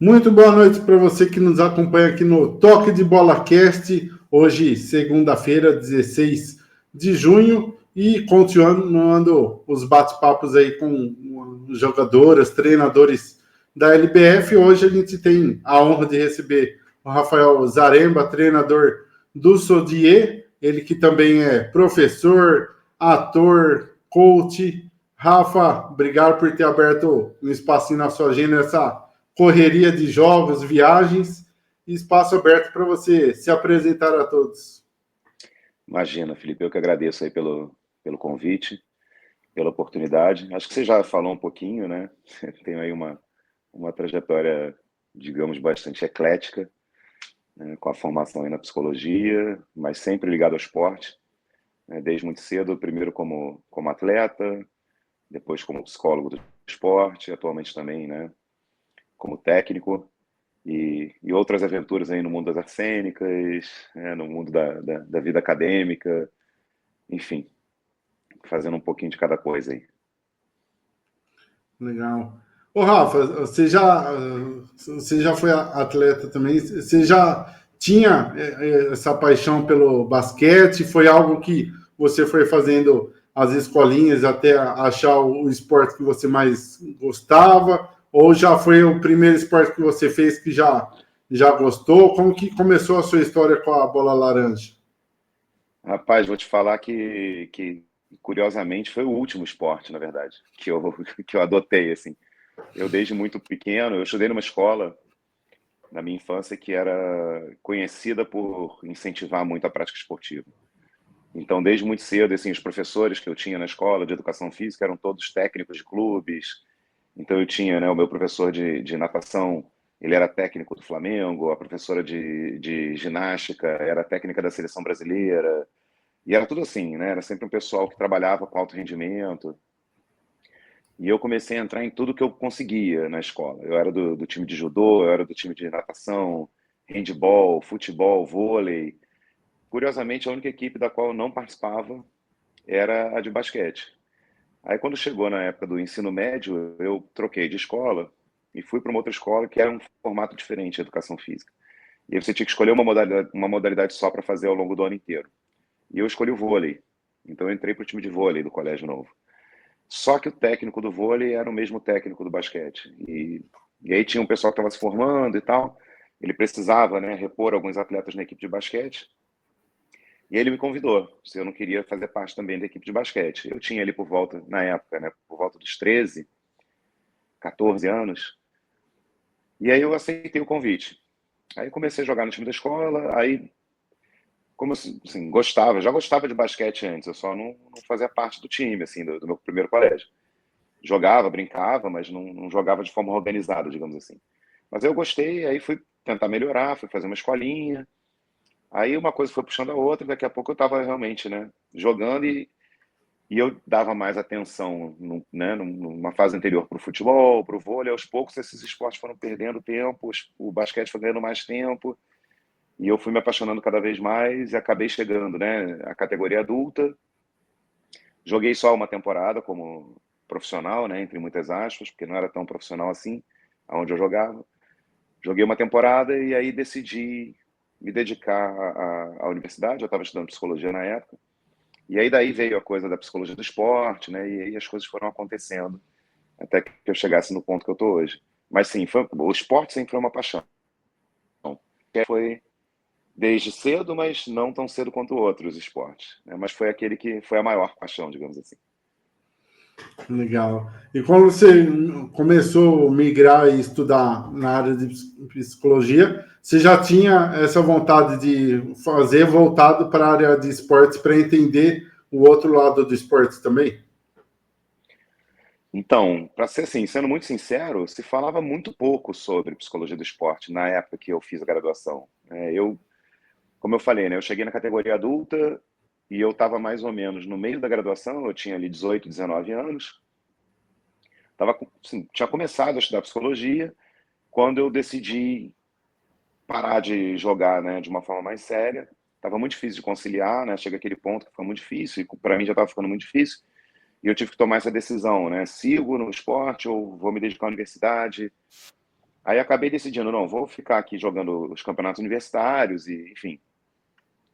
Muito boa noite para você que nos acompanha aqui no Toque de Bola Cast, hoje, segunda-feira, 16 de junho, e continuando os bate-papos aí com jogadoras, treinadores da LBF. Hoje a gente tem a honra de receber o Rafael Zaremba, treinador do Sodier, ele que também é professor, ator, coach. Rafa, obrigado por ter aberto um espacinho na sua agenda, essa correria de jogos, viagens, e espaço aberto para você se apresentar a todos. Imagina, Felipe, eu que agradeço aí pelo convite, pela oportunidade. Acho que você já falou um pouquinho, né? Tenho aí uma trajetória, digamos, bastante eclética, né? Com a formação aí na psicologia, mas sempre ligado ao esporte, né? Desde muito cedo, primeiro como atleta, depois como psicólogo do esporte, atualmente também, né? Como técnico. E outras aventuras aí no mundo das artes cênicas, né, no mundo da vida acadêmica, enfim, fazendo um pouquinho de cada coisa aí. Legal. Ô, Rafa, você já foi atleta também, você já tinha essa paixão pelo basquete? Foi algo que você foi fazendo as escolinhas até achar o esporte que você mais gostava? Ou já foi o primeiro esporte que você fez que já gostou? Como que começou a sua história com a bola laranja? Rapaz, vou te falar que curiosamente foi o último esporte, na verdade, que eu adotei, assim. Eu desde muito pequeno, eu estudei numa escola na minha infância que era conhecida por incentivar muito a prática esportiva. Então, desde muito cedo, assim, os professores que eu tinha na escola de educação física eram todos técnicos de clubes. Então, eu tinha, né, o meu professor de natação, ele era técnico do Flamengo, a professora de ginástica era técnica da seleção brasileira. E era tudo assim, né? Era sempre um pessoal que trabalhava com alto rendimento. E eu comecei a entrar em tudo que eu conseguia na escola. Eu era do time de judô, eu era do time de natação, handebol, futebol, vôlei. Curiosamente, a única equipe da qual eu não participava era a de basquete. Aí, quando chegou na época do ensino médio, eu troquei de escola e fui para uma outra escola que era um formato diferente de educação física. E aí você tinha que escolher uma modalidade só para fazer ao longo do ano inteiro. E eu escolhi o vôlei. Então, eu entrei para o time de vôlei do colégio novo. Só que o técnico do vôlei era o mesmo técnico do basquete. E aí tinha um pessoal que estava se formando e tal. Ele precisava, né, repor alguns atletas na equipe de basquete. E ele me convidou, se eu não queria fazer parte também da equipe de basquete. Eu tinha ali por volta, na época, né, por volta dos 13, 14 anos. E aí eu aceitei o convite. Aí comecei a jogar no time da escola, aí como assim, gostava, já gostava de basquete antes, eu só não fazia parte do time, assim, do meu primeiro colégio. Jogava, brincava, mas não jogava de forma organizada, digamos assim. Mas eu gostei, aí fui tentar melhorar, fui fazer uma escolinha. Aí uma coisa foi puxando a outra, daqui a pouco eu estava realmente, né, jogando e eu dava mais atenção, né, numa fase anterior para o futebol, para o vôlei. Aos poucos esses esportes foram perdendo tempo, o basquete foi ganhando mais tempo e eu fui me apaixonando cada vez mais e acabei chegando, né, à categoria adulta. Joguei só uma temporada como profissional, né, entre muitas aspas, porque não era tão profissional assim, aonde eu jogava. Joguei uma temporada e aí decidi me dedicar à universidade. Eu estava estudando psicologia na época. E aí daí veio a coisa da psicologia do esporte, né? E aí as coisas foram acontecendo até que eu chegasse no ponto que eu estou hoje. Mas sim, o esporte sempre foi uma paixão. Foi desde cedo, mas não tão cedo quanto outros esportes, né? Mas foi aquele que foi a maior paixão, digamos assim. Legal. E quando você começou a migrar e estudar na área de psicologia, você já tinha essa vontade de fazer voltado para a área de esportes para entender o outro lado do esporte também? Então, para ser assim, sendo muito sincero, se falava muito pouco sobre psicologia do esporte na época que eu fiz a graduação. Como eu falei, né, eu cheguei na categoria adulta e eu estava mais ou menos no meio da graduação, eu tinha ali 18, 19 anos, assim, tinha começado a estudar psicologia quando eu decidi parar de jogar, né, de uma forma mais séria. Estava muito difícil de conciliar, né, chega aquele ponto que ficou muito difícil, e para mim já estava ficando muito difícil, e eu tive que tomar essa decisão, né, sigo no esporte ou vou me dedicar à universidade. Aí acabei decidindo, não, vou ficar aqui jogando os campeonatos universitários e, enfim,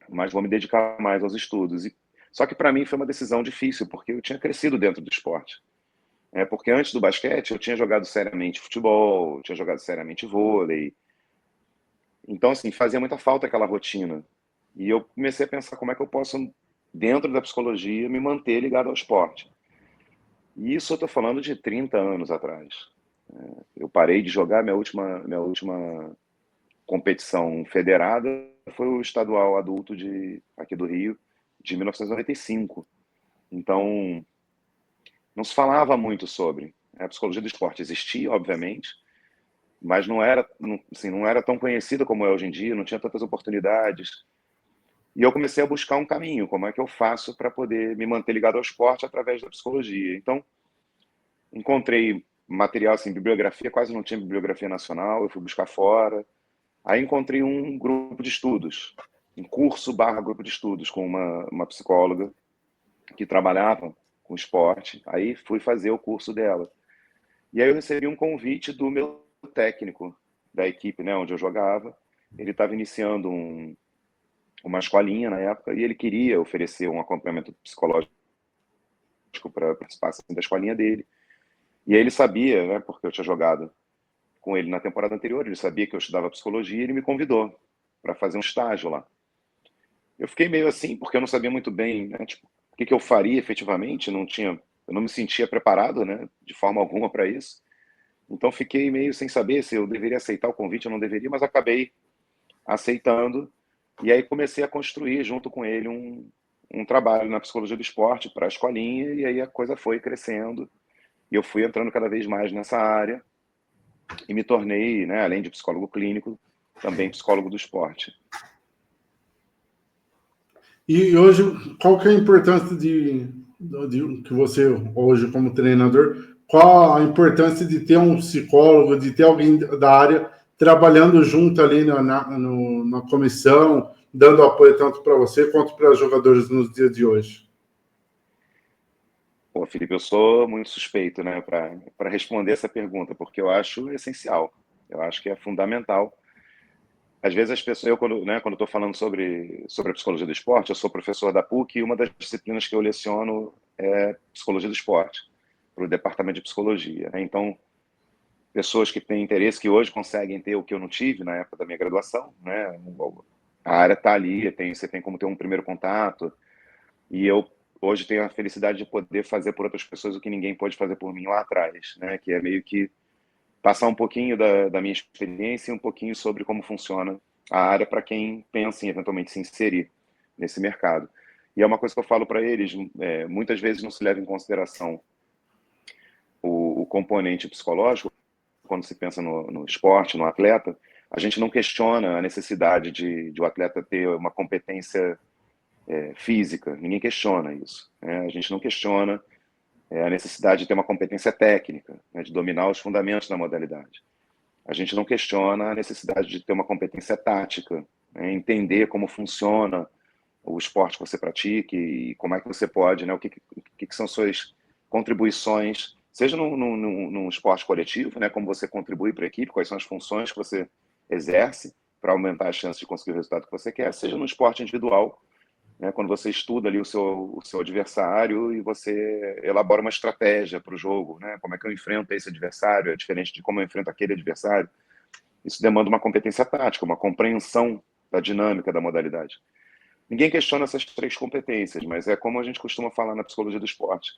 mas vou me dedicar mais aos estudos. Só que para mim foi uma decisão difícil, porque eu tinha crescido dentro do esporte. Porque antes do basquete eu tinha jogado seriamente futebol, eu tinha jogado seriamente vôlei. Então, assim, fazia muita falta aquela rotina. E eu comecei a pensar como é que eu posso, dentro da psicologia, me manter ligado ao esporte. E isso eu estou falando de 30 anos atrás. Eu parei de jogar, minha última competição federada foi o estadual adulto aqui do Rio, de 1995. Então, não se falava muito sobre. A psicologia do esporte existia, obviamente, mas não era tão conhecida como é hoje em dia, não tinha tantas oportunidades. E eu comecei a buscar um caminho, como é que eu faço para poder me manter ligado ao esporte através da psicologia. Então, encontrei material, assim, bibliografia, quase não tinha bibliografia nacional, eu fui buscar fora. Aí encontrei um grupo de estudos, um curso barra grupo de estudos com uma psicóloga que trabalhava com esporte. Aí fui fazer o curso dela. E aí eu recebi um convite do meu técnico da equipe, né, onde eu jogava. Ele estava iniciando uma escolinha na época e ele queria oferecer um acompanhamento psicológico para participar assim, da escolinha dele. E aí ele sabia, né, porque eu tinha jogado com ele na temporada anterior, ele sabia que eu estudava psicologia e ele me convidou para fazer um estágio lá. Eu fiquei meio assim, porque eu não sabia muito bem, né, tipo, o que eu faria efetivamente, eu não me sentia preparado, né, de forma alguma para isso. Então fiquei meio sem saber se eu deveria aceitar o convite ou não deveria, mas acabei aceitando. E aí comecei a construir junto com ele um trabalho na psicologia do esporte para a escolinha, e aí a coisa foi crescendo. E eu fui entrando cada vez mais nessa área e me tornei, né, além de psicólogo clínico, também psicólogo do esporte. E hoje, qual que é a importância que você, hoje como treinador, qual a importância de ter um psicólogo, de ter alguém da área trabalhando junto ali na comissão, dando apoio tanto para você quanto para os jogadores nos dias de hoje? Pô, Felipe, eu sou muito suspeito, né, para responder essa pergunta, porque eu acho essencial, eu acho que é fundamental. Às vezes as pessoas, quando estou falando sobre a psicologia do esporte, eu sou professor da PUC e uma das disciplinas que eu leciono é psicologia do esporte, para o departamento de psicologia, né? Então, pessoas que têm interesse, que hoje conseguem ter o que eu não tive na época da minha graduação, né? A área está ali, você tem como ter um primeiro contato, e eu hoje tenho a felicidade de poder fazer por outras pessoas o que ninguém pôde fazer por mim lá atrás, né? Que é meio que passar um pouquinho da minha experiência e um pouquinho sobre como funciona a área para quem pensa em eventualmente se inserir nesse mercado. E é uma coisa que eu falo para eles, muitas vezes não se leva em consideração o componente psicológico quando se pensa no esporte, no atleta. A gente não questiona a necessidade de o atleta ter uma competência física, ninguém questiona isso, né? A gente não questiona a necessidade de ter uma competência técnica, né, de dominar os fundamentos da modalidade. A gente não questiona a necessidade de ter uma competência tática, né, entender como funciona o esporte que você pratica e como é que você pode, né, o que são suas contribuições, seja num esporte coletivo, né, como você contribui para a equipe, quais são as funções que você exerce para aumentar as chances de conseguir o resultado que você quer, seja no esporte individual, né, quando você estuda ali o seu adversário e você elabora uma estratégia para o jogo, né, como é que eu enfrento esse adversário, é diferente de como eu enfrento aquele adversário. Isso demanda uma competência tática, uma compreensão da dinâmica da modalidade. Ninguém questiona essas três competências, mas é como a gente costuma falar na psicologia do esporte.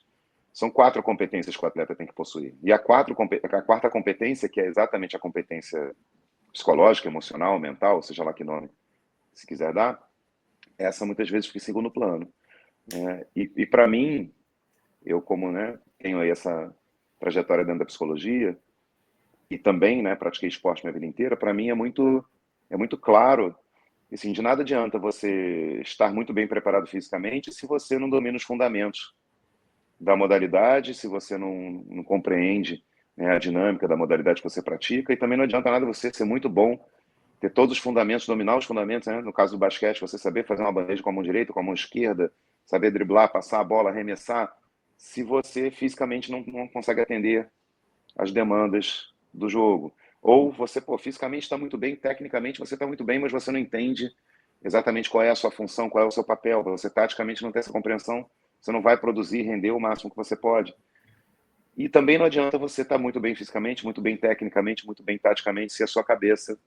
São 4 competências que o atleta tem que possuir. E a quarta competência, que é exatamente a competência psicológica, emocional, mental, seja lá que nome se quiser dar, essa muitas vezes fica em segundo plano. E para mim, eu como, né, tenho aí essa trajetória dentro da psicologia e também, né, pratiquei esporte minha vida inteira, para mim é muito claro, assim, de nada adianta você estar muito bem preparado fisicamente se você não domina os fundamentos da modalidade, se você não compreende, né, a dinâmica da modalidade que você pratica, e também não adianta nada você ser muito bom, ter todos os fundamentos, dominar os fundamentos, né? No caso do basquete, você saber fazer uma bandeja com a mão direita, com a mão esquerda, saber driblar, passar a bola, arremessar, se você fisicamente não consegue atender às demandas do jogo. Ou você, pô, fisicamente está muito bem, tecnicamente você está muito bem, mas você não entende exatamente qual é a sua função, qual é o seu papel. Você taticamente não tem essa compreensão, você não vai produzir, render o máximo que você pode. E também não adianta você estar muito bem fisicamente, muito bem tecnicamente, muito bem taticamente, se a sua cabeça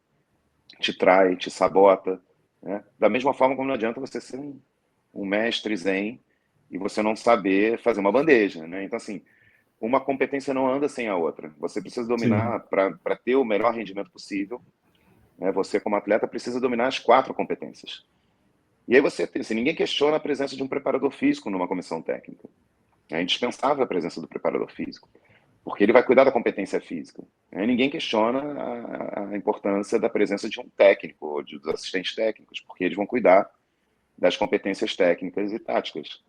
te trai, te sabota, né? Da mesma forma como não adianta você ser um mestre zen e você não saber fazer uma bandeja, né? Então, assim, uma competência não anda sem a outra. Você precisa Sim, dominar para ter o melhor rendimento possível, né? Você, como atleta, precisa dominar as 4 competências. E aí você tem, assim, ninguém questiona a presença de um preparador físico numa comissão técnica. É indispensável a presença do preparador físico, porque ele vai cuidar da competência física. Ninguém questiona a importância da presença de um técnico ou dos assistentes técnicos, porque eles vão cuidar das competências técnicas e táticas.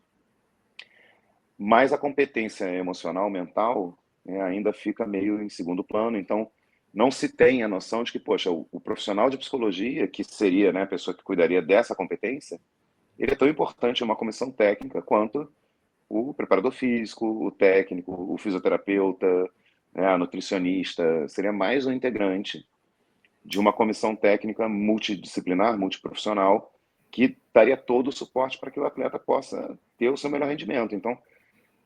Mas a competência emocional, mental, ainda fica meio em segundo plano. Então, não se tem a noção de que, poxa, o profissional de psicologia, que seria, né, a pessoa que cuidaria dessa competência, ele é tão importante em uma comissão técnica quanto o preparador físico, o técnico, o fisioterapeuta, né, a nutricionista. Seria mais um integrante de uma comissão técnica multidisciplinar, multiprofissional, que daria todo o suporte para que o atleta possa ter o seu melhor rendimento. Então,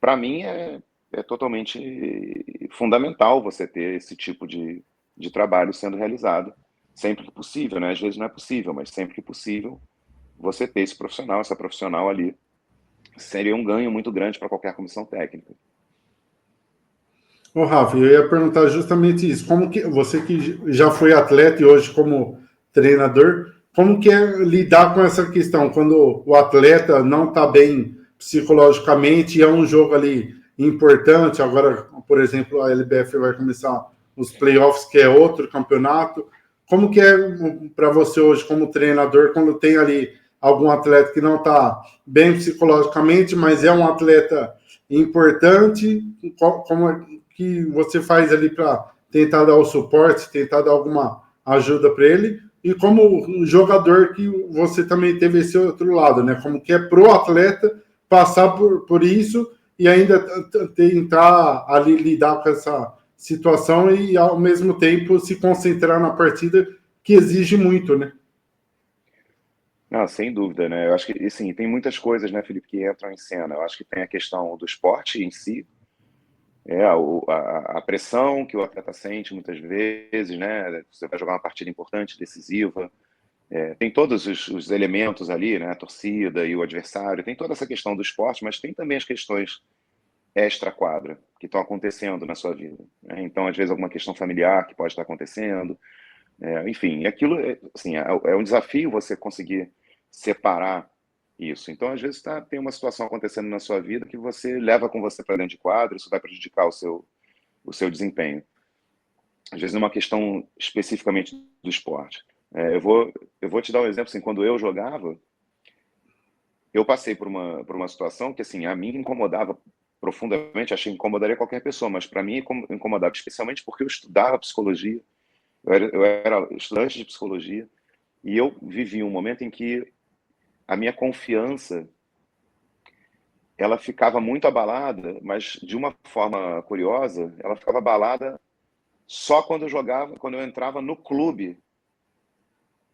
para mim, é totalmente fundamental você ter esse tipo de trabalho sendo realizado, sempre que possível, né? Às vezes não é possível, mas sempre que possível, você ter esse profissional, essa profissional ali, seria um ganho muito grande para qualquer comissão técnica. ô Rafa, eu ia perguntar justamente isso. Como que você que já foi atleta e hoje como treinador, como que é lidar com essa questão quando o atleta não está bem psicologicamente e é um jogo ali importante? Agora, por exemplo, a LBF vai começar os playoffs, que é outro campeonato. Como que é para você hoje como treinador quando tem ali algum atleta que não está bem psicologicamente, mas é um atleta importante? Como que você faz ali para tentar dar o suporte, tentar dar alguma ajuda para ele, e como um jogador que você também teve esse outro lado, né? Como que é pro atleta passar por isso e ainda tentar ali lidar com essa situação e ao mesmo tempo se concentrar na partida que exige muito, né? Não, sem dúvida, né? Eu acho que, assim, tem muitas coisas, né, Felipe, que entram em cena. Eu acho que tem a questão do esporte em si, a pressão que o atleta sente muitas vezes, né? Você vai jogar uma partida importante, decisiva. Tem todos os elementos ali, né? A torcida e o adversário. Tem toda essa questão do esporte, mas tem também as questões extra-quadra que estão acontecendo na sua vida, né? Então, às vezes, alguma questão familiar que pode estar acontecendo. Enfim, aquilo assim, é um desafio você conseguir separar isso. Então, às vezes, tem uma situação acontecendo na sua vida que você leva com você para dentro de quadro, isso vai prejudicar o seu desempenho. Às vezes, é uma questão especificamente do esporte. Eu vou te dar um exemplo, assim, quando eu jogava, eu passei por uma situação que, assim, a mim incomodava profundamente, achei que incomodaria qualquer pessoa, mas para mim incomodava especialmente porque eu estudava psicologia, eu era estudante de psicologia, e eu vivi um momento em que a minha confiança ela ficava muito abalada, mas de uma forma curiosa, ela ficava abalada só quando eu jogava, quando eu entrava no clube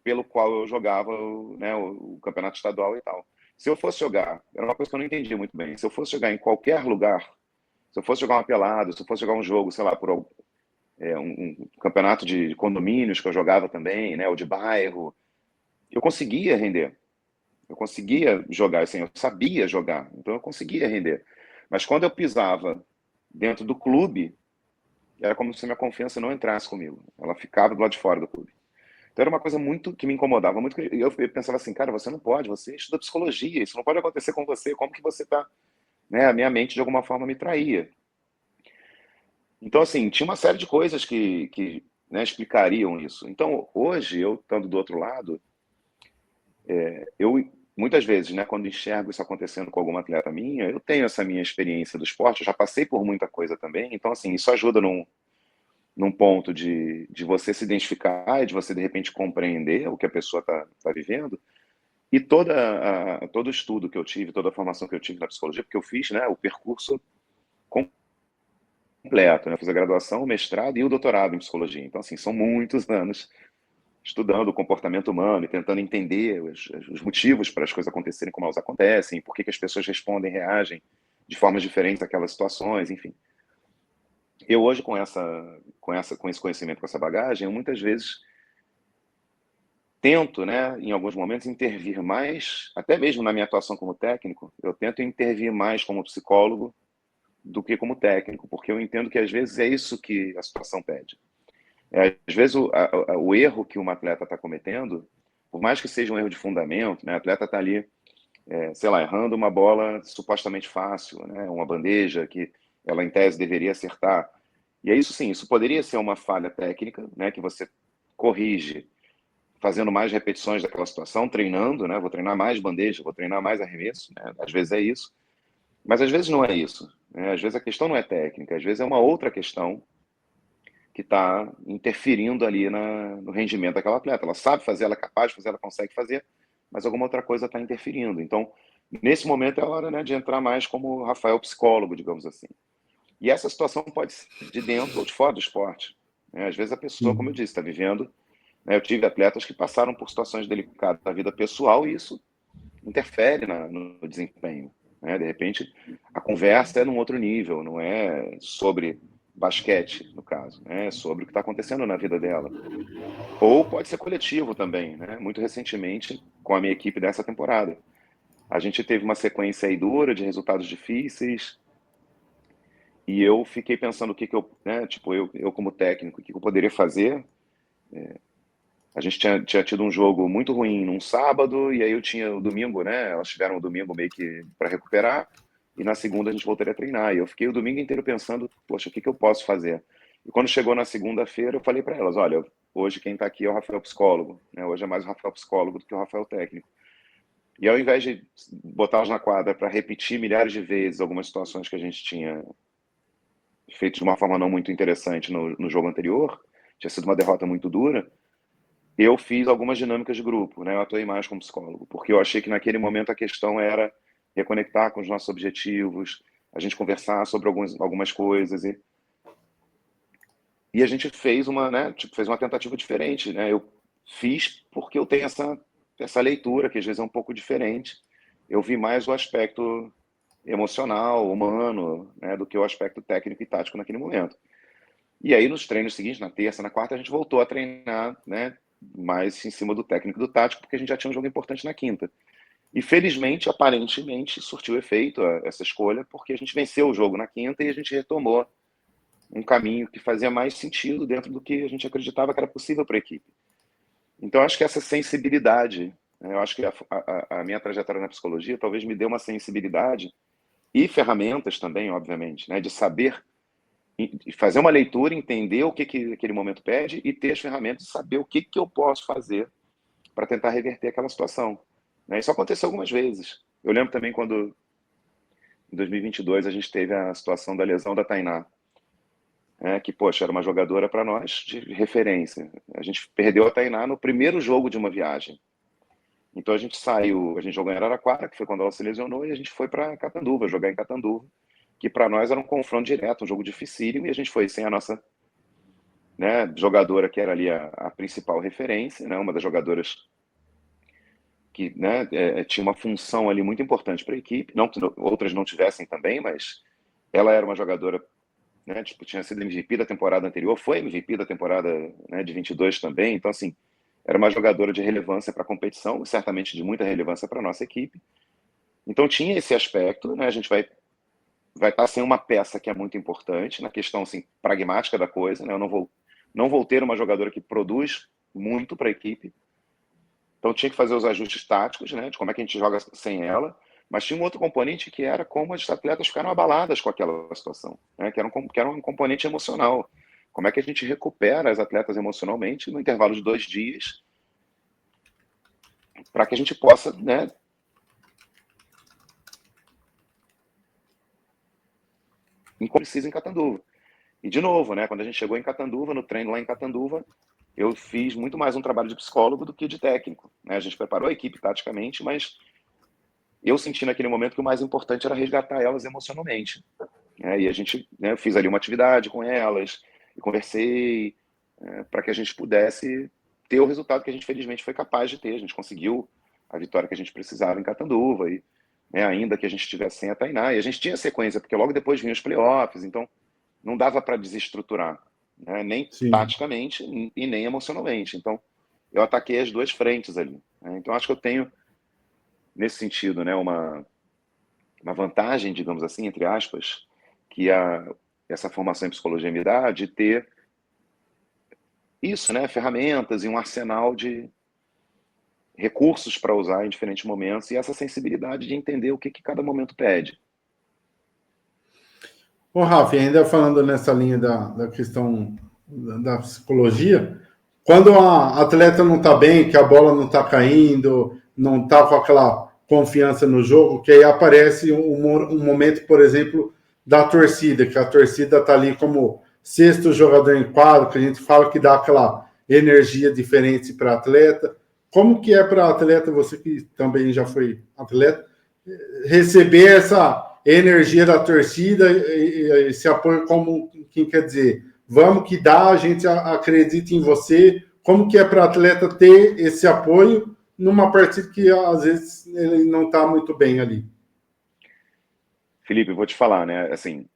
pelo qual eu jogava, né, o campeonato estadual e tal. Se eu fosse jogar, era uma coisa que eu não entendia muito bem. Se eu fosse jogar em qualquer lugar, se eu fosse jogar uma pelada, se eu fosse jogar um jogo, sei lá, um campeonato de condomínios que eu jogava também, né, ou de bairro, eu conseguia render. Eu conseguia jogar, assim, eu sabia jogar, então eu conseguia render. Mas quando eu pisava dentro do clube, era como se a minha confiança não entrasse comigo. Ela ficava do lado de fora do clube. Então era uma coisa muito que me incomodava muito. E eu pensava assim, cara, você não pode, você estuda psicologia, isso não pode acontecer com você. Como que você tá, né? A minha mente de alguma forma me traía. Então assim, tinha uma série de coisas que né, explicariam isso. Então hoje eu estando do outro lado, eu muitas vezes, né, quando enxergo isso acontecendo com alguma atleta minha, eu tenho essa minha experiência do esporte, eu já passei por muita coisa também, então assim, isso ajuda num ponto de você se identificar e de você de repente compreender o que a pessoa está vivendo. E todo o estudo que eu tive, toda a formação que eu tive na psicologia, porque eu fiz, né, o percurso completo, né? Eu fiz a graduação, o mestrado e o doutorado em psicologia. Então, assim, são muitos anos estudando o comportamento humano e tentando entender os motivos para as coisas acontecerem como elas acontecem, por que que as pessoas respondem, reagem de formas diferentes àquelas situações, enfim. Eu hoje, com esse conhecimento, com essa bagagem, eu muitas vezes tento, né, em alguns momentos, intervir mais, até mesmo na minha atuação como técnico, eu tento intervir mais como psicólogo do que como técnico, porque eu entendo que às vezes é isso que a situação pede. Às vezes o erro que uma atleta está cometendo, por mais que seja um erro de fundamento, né, a atleta está ali, sei lá, errando uma bola supostamente fácil, né, uma bandeja que ela em tese deveria acertar. E é isso sim, isso poderia ser uma falha técnica, né, que você corrige fazendo mais repetições daquela situação, treinando, né, vou treinar mais bandeja, vou treinar mais arremesso, né, às vezes é isso, mas às vezes não é isso, né, às vezes a questão não é técnica, às vezes é uma outra questão que está interferindo ali no rendimento daquela atleta. Ela sabe fazer, ela é capaz de fazer, ela consegue fazer, mas alguma outra coisa está interferindo. Então, nesse momento é hora, né, de entrar mais como Rafael psicólogo, digamos assim. E essa situação pode ser de dentro ou de fora do esporte, né? Às vezes a pessoa, como eu disse, está vivendo, né, eu tive atletas que passaram por situações delicadas da vida pessoal e isso interfere no desempenho, né? De repente, a conversa é num outro nível, não é sobre basquete, no caso, né? É sobre o que está acontecendo na vida dela. Ou pode ser coletivo também, né? Muito recentemente, com a minha equipe dessa temporada. A gente teve uma sequência aí dura de resultados difíceis e eu fiquei pensando o que que eu, né? Tipo, eu como técnico, o que que eu poderia fazer. A gente tinha tido um jogo muito ruim num sábado, e aí eu tinha o domingo, né? Elas tiveram o domingo meio que para recuperar, e na segunda a gente voltaria a treinar. E eu fiquei o domingo inteiro pensando, poxa, o que que eu posso fazer? E quando chegou na segunda-feira, eu falei para elas: olha, hoje quem está aqui é o Rafael psicólogo, né? Hoje é mais o Rafael psicólogo do que o Rafael técnico. E ao invés de botá-los na quadra para repetir milhares de vezes algumas situações que a gente tinha feito de uma forma não muito interessante no jogo anterior, tinha sido uma derrota muito dura, eu fiz algumas dinâmicas de grupo, né? Eu atuei mais como psicólogo, porque eu achei que naquele momento a questão era reconectar com os nossos objetivos, a gente conversar sobre algumas coisas e a gente fez uma, né? Tipo, fez uma tentativa diferente, né? Eu fiz porque eu tenho essa leitura que às vezes é um pouco diferente. Eu vi mais o aspecto emocional, humano, né? Do que o aspecto técnico e tático naquele momento. E aí, nos treinos seguintes, na terça, na quarta, a gente voltou a treinar, né, mais em cima do técnico e do tático, porque a gente já tinha um jogo importante na quinta. E felizmente, aparentemente, surtiu efeito essa escolha, porque a gente venceu o jogo na quinta e a gente retomou um caminho que fazia mais sentido dentro do que a gente acreditava que era possível para a equipe. Então, acho que essa sensibilidade, né, eu acho que a minha trajetória na psicologia talvez me dê uma sensibilidade e ferramentas também, obviamente, né, de saber e fazer uma leitura, entender o que, que aquele momento pede e ter as ferramentas de saber o que, que eu posso fazer para tentar reverter aquela situação. Né? Isso aconteceu algumas vezes. Eu lembro também quando, em 2022, a gente teve a situação da lesão da Tainá, né? Que, poxa, era uma jogadora para nós de referência. A gente perdeu a Tainá no primeiro jogo de uma viagem. Então a gente saiu, a gente jogou em Araraquara, que foi quando ela se lesionou, e a gente foi para Catanduva, jogar em Catanduva, que para nós era um confronto direto, um jogo dificílimo, e a gente foi sem a nossa, né, jogadora que era ali a principal referência, né, uma das jogadoras que, né, tinha uma função ali muito importante para a equipe, não que outras não tivessem também, mas ela era uma jogadora, né, tipo, tinha sido MVP da temporada anterior, foi MVP da temporada, né, de 22 também, então assim, era uma jogadora de relevância para a competição, certamente de muita relevância para a nossa equipe. Então tinha esse aspecto, né, a gente vai estar sem uma peça que é muito importante na questão assim pragmática da coisa, né? Eu não vou ter uma jogadora que produz muito para a equipe. Então tinha que fazer os ajustes táticos, né, de como é que a gente joga sem ela, mas tinha um outro componente que era como as atletas ficaram abaladas com aquela situação, né, que era um componente emocional. Como é que a gente recupera as atletas emocionalmente no intervalo de 2 dias para que a gente possa, né, precisa em Catanduva. E de novo, né, quando a gente chegou em Catanduva, no treino lá em Catanduva, eu fiz muito mais um trabalho de psicólogo do que de técnico, né? A gente preparou a equipe taticamente, mas eu senti naquele momento que o mais importante era resgatar elas emocionalmente. E a gente, né, eu fiz ali uma atividade com elas, e conversei, para que a gente pudesse ter o resultado que a gente felizmente foi capaz de ter. A gente conseguiu a vitória que a gente precisava em Catanduva, e, né, ainda que a gente estivesse sem a Tainá, e a gente tinha sequência, porque logo depois vinham os playoffs, então não dava para desestruturar, né, nem Sim. taticamente e nem emocionalmente. Então, eu ataquei as duas frentes ali, né? Então, acho que eu tenho, nesse sentido, né, uma vantagem, digamos assim, entre aspas, que essa formação em psicologia me dá, de ter isso, né, ferramentas e um arsenal de recursos para usar em diferentes momentos e essa sensibilidade de entender o que cada momento pede. Ô, Rafa, e ainda falando nessa linha da questão da psicologia, quando a atleta não está bem, que a bola não está caindo, não está com aquela confiança no jogo, que aí aparece um momento, por exemplo, da torcida, que a torcida está ali como sexto jogador em quadro, que a gente fala que dá aquela energia diferente para atleta. Como que é para atleta, você que também já foi atleta, receber essa energia da torcida, esse apoio, como quem quer dizer, vamos que dá, a gente acredita em você. Como que é para o atleta ter esse apoio numa partida que às vezes ele não está muito bem ali? Felipe, vou te falar, né? Assim,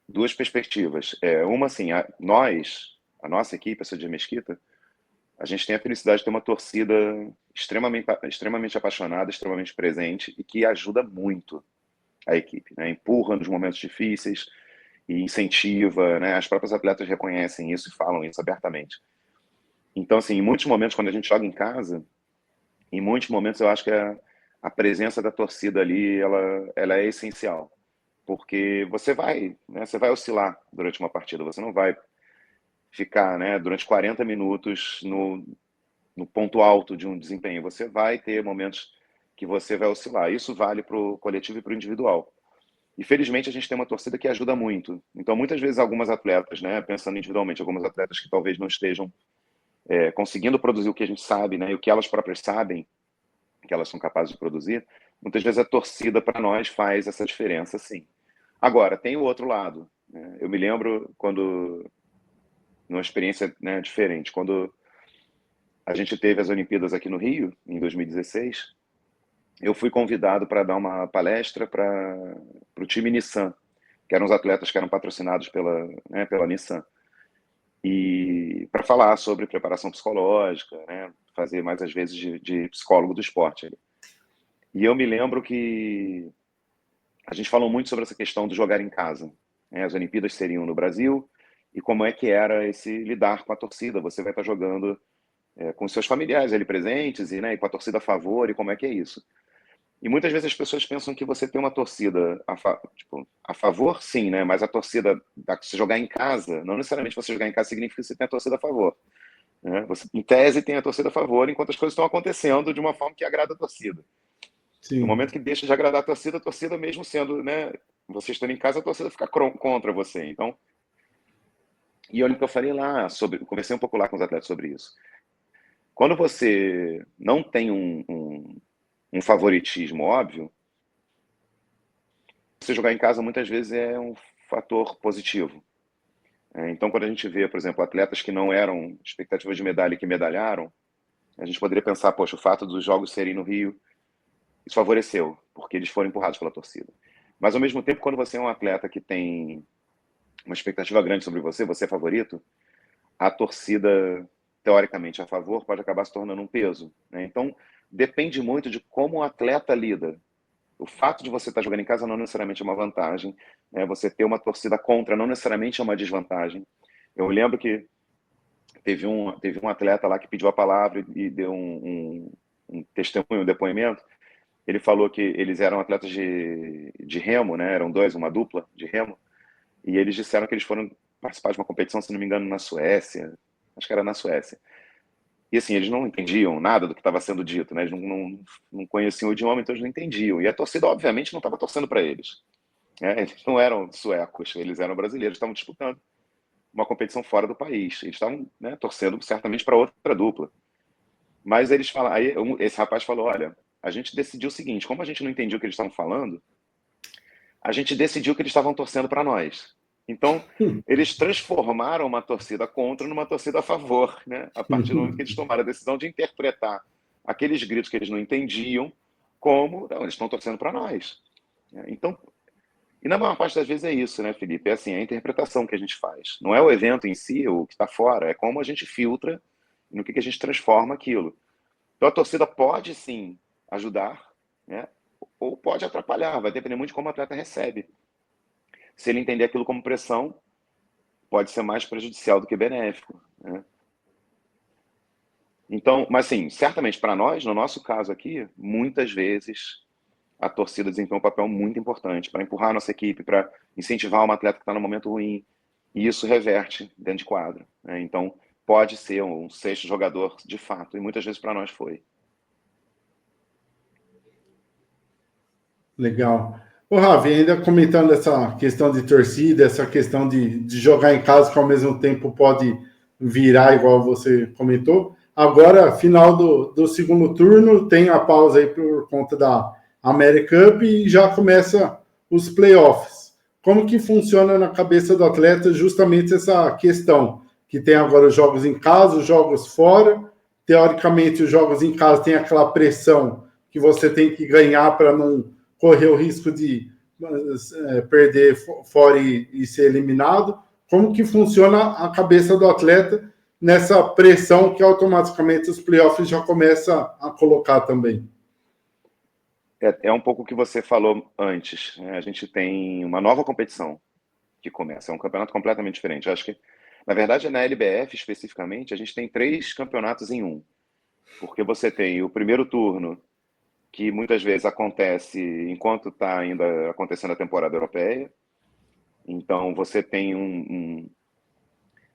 duas perspectivas. Uma, assim, a nossa equipe, essa de Mesquita, a gente tem a felicidade de ter uma torcida extremamente apaixonada, extremamente presente e que ajuda muito a equipe, né? Empurra nos momentos difíceis e incentiva, né? As próprias atletas reconhecem isso e falam isso abertamente. Então, assim, em muitos momentos, quando a gente joga em casa, em muitos momentos eu acho que a presença da torcida ali, ela é essencial. Porque você vai oscilar durante uma partida, você não vai ficar, né, durante 40 minutos no ponto alto de um desempenho. Você vai ter momentos que você vai oscilar. Isso vale para o coletivo e para o individual. E felizmente a gente tem uma torcida que ajuda muito. Então, muitas vezes, algumas atletas, né, pensando individualmente, algumas atletas que talvez não estejam conseguindo produzir o que a gente sabe, né, e o que elas próprias sabem que elas são capazes de produzir, muitas vezes a torcida para nós faz essa diferença, sim. Agora, tem o outro lado, né? Eu me lembro quando, numa experiência, né, diferente, quando a gente teve as Olimpíadas aqui no Rio, em 2016, eu fui convidado para dar uma palestra para o time Nissan, que eram os atletas que eram patrocinados pela Nissan, e para falar sobre preparação psicológica, né, fazer mais às vezes de psicólogo do esporte ali. E eu me lembro que a gente falou muito sobre essa questão do jogar em casa, né? As Olimpíadas seriam no Brasil e como é que era esse lidar com a torcida. Você vai estar jogando com seus familiares ali presentes e, né, e com a torcida a favor, e como é que é isso. E muitas vezes as pessoas pensam que você tem uma torcida tipo, a favor, sim, né? Mas a torcida, se jogar em casa, não necessariamente você jogar em casa significa que você tem a torcida a favor, né? Você, em tese, tem a torcida a favor enquanto as coisas estão acontecendo de uma forma que agrada a torcida. No Sim. momento que deixa de agradar a torcida mesmo sendo, né, você estando em casa, a torcida fica contra você. Então, e olha o que eu falei lá, conversei um pouco lá com os atletas sobre isso. Quando você não tem um favoritismo óbvio, você jogar em casa muitas vezes é um fator positivo. Então, quando a gente vê, por exemplo, atletas que não eram expectativas de medalha e que medalharam, a gente poderia pensar, poxa, o fato dos jogos serem no Rio, isso favoreceu, porque eles foram empurrados pela torcida. Mas, ao mesmo tempo, quando você é um atleta que tem uma expectativa grande sobre você, você é favorito, a torcida, teoricamente, a favor, pode acabar se tornando um peso, né? Então, depende muito de como o atleta lida. O fato de você estar jogando em casa não necessariamente é uma vantagem, né? Você ter uma torcida contra não necessariamente é uma desvantagem. Eu lembro que teve um atleta lá que pediu a palavra e deu um testemunho, um depoimento. Ele falou que eles eram atletas de remo, né? Eram dois, uma dupla de remo, e eles disseram que eles foram participar de uma competição, se não me engano, na Suécia. Acho que era na Suécia. E assim, eles não entendiam nada do que estava sendo dito, né? Eles não conheciam o idioma, então eles não entendiam. E a torcida, obviamente, não estava torcendo para eles, né? Eles não eram suecos, eles eram brasileiros, estavam disputando uma competição fora do país. Eles estavam, né, torcendo certamente para outra dupla. Mas eles falaram, esse rapaz falou: olha, a gente decidiu o seguinte, como a gente não entendia o que eles estavam falando, a gente decidiu que eles estavam torcendo para nós. Então, eles transformaram uma torcida contra numa torcida a favor, né? A partir do momento que eles tomaram a decisão de interpretar aqueles gritos que eles não entendiam como, não, eles estão torcendo para nós. Então, e na maior parte das vezes é isso, né, Felipe? É assim, é a interpretação que a gente faz. Não é o evento em si, o que está fora, é como a gente filtra, no que a gente transforma aquilo. Então a torcida pode sim ajudar, né? Ou pode atrapalhar, vai depender muito de como o atleta recebe. Se ele entender aquilo como pressão, pode ser mais prejudicial do que benéfico, né? Então, mas sim, certamente para nós, no nosso caso aqui, muitas vezes a torcida desempenha um papel muito importante para empurrar a nossa equipe, para incentivar uma atleta que está no momento ruim, e isso reverte dentro de quadro, né? Então, pode ser um sexto jogador de fato, e muitas vezes para nós foi. Legal. Ô, Ravi, ainda comentando essa questão de torcida, essa questão de jogar em casa que ao mesmo tempo pode virar, igual você comentou. Agora, final do segundo turno, tem a pausa aí por conta da America Cup e já começa os playoffs. Como que funciona na cabeça do atleta justamente essa questão? Que tem agora os jogos em casa, os jogos fora. Teoricamente, os jogos em casa tem aquela pressão que você tem que ganhar para não correr o risco de perder fora e ser eliminado. Como que funciona a cabeça do atleta nessa pressão que automaticamente os playoffs já começam a colocar também? É um pouco o que você falou antes, né? A gente tem uma nova competição que começa, é um campeonato completamente diferente. Eu acho que, na verdade, na LBF especificamente, a gente tem 3 campeonatos em um, porque você tem o primeiro turno, que muitas vezes acontece enquanto está ainda acontecendo a temporada europeia. Então, você tem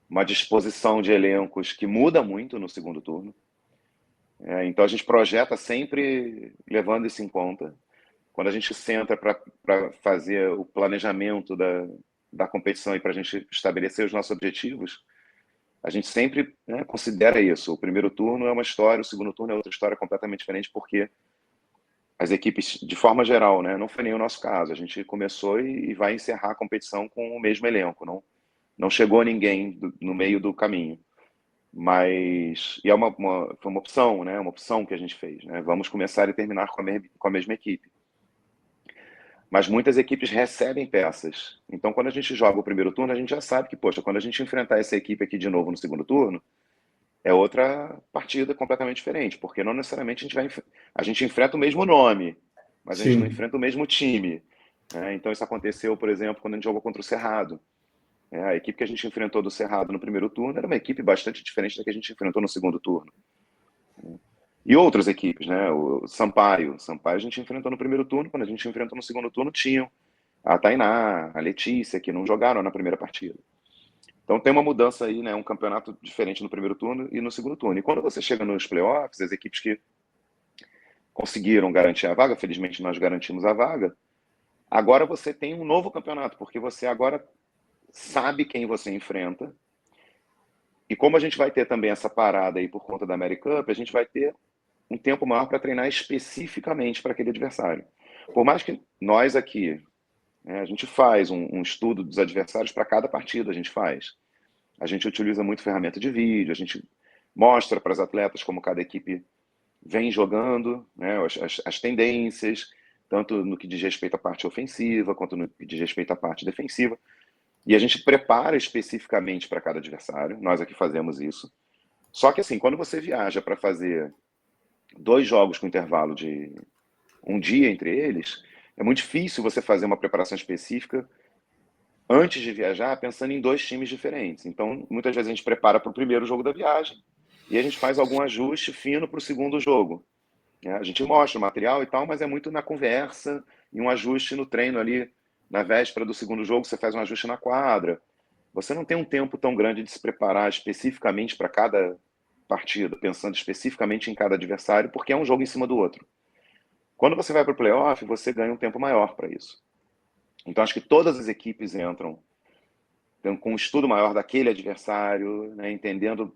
uma disposição de elencos que muda muito no segundo turno. Então, a gente projeta sempre levando isso em conta. Quando a gente senta para fazer o planejamento da competição e para a gente estabelecer os nossos objetivos, a gente sempre, né, considera isso. O primeiro turno é uma história, o segundo turno é outra história completamente diferente, porque as equipes, de forma geral, né, não foi nem o nosso caso. A gente começou e vai encerrar a competição com o mesmo elenco. Não chegou ninguém no meio do caminho. Mas e foi uma opção, né? Uma opção que a gente fez, né? Vamos começar e terminar com a mesma equipe. Mas muitas equipes recebem peças. Então, quando a gente joga o primeiro turno, a gente já sabe que, poxa, quando a gente enfrentar essa equipe aqui de novo no segundo turno, é outra partida completamente diferente, porque não necessariamente a gente enfrenta o mesmo nome, mas a gente não Sim. enfrenta o mesmo time, né? Então, isso aconteceu, por exemplo, quando a gente jogou contra o Cerrado. A equipe que a gente enfrentou do Cerrado no primeiro turno era uma equipe bastante diferente da que a gente enfrentou no segundo turno. E outras equipes, né? O Sampaio a gente enfrentou no primeiro turno, quando a gente enfrentou no segundo turno tinham a Tainá, a Letícia, que não jogaram na primeira partida. Então tem uma mudança aí, né? Um campeonato diferente no primeiro turno e no segundo turno. E quando você chega nos playoffs, as equipes que conseguiram garantir a vaga, felizmente nós garantimos a vaga, agora você tem um novo campeonato, porque você agora sabe quem você enfrenta. E como a gente vai ter também essa parada aí por conta da America Cup, a gente vai ter um tempo maior para treinar especificamente para aquele adversário. Por mais que nós aqui, né, a gente faz um estudo dos adversários para cada partida, a gente faz. A gente utiliza muito ferramenta de vídeo, a gente mostra para os atletas como cada equipe vem jogando, né, as tendências, tanto no que diz respeito à parte ofensiva, quanto no que diz respeito à parte defensiva. E a gente prepara especificamente para cada adversário, nós aqui fazemos isso. Só que assim, quando você viaja para fazer 2 jogos com intervalo de um dia entre eles, é muito difícil você fazer uma preparação específica antes de viajar pensando em 2 times diferentes. Então, muitas vezes a gente prepara para o primeiro jogo da viagem e a gente faz algum ajuste fino para o segundo jogo. A gente mostra o material e tal, mas é muito na conversa e um ajuste no treino ali. Na véspera do segundo jogo, você faz um ajuste na quadra. Você não tem um tempo tão grande de se preparar especificamente para cada partida, pensando especificamente em cada adversário, porque é um jogo em cima do outro. Quando você vai para o playoff, você ganha um tempo maior para isso. Então, acho que todas as equipes entram com um estudo maior daquele adversário, né, entendendo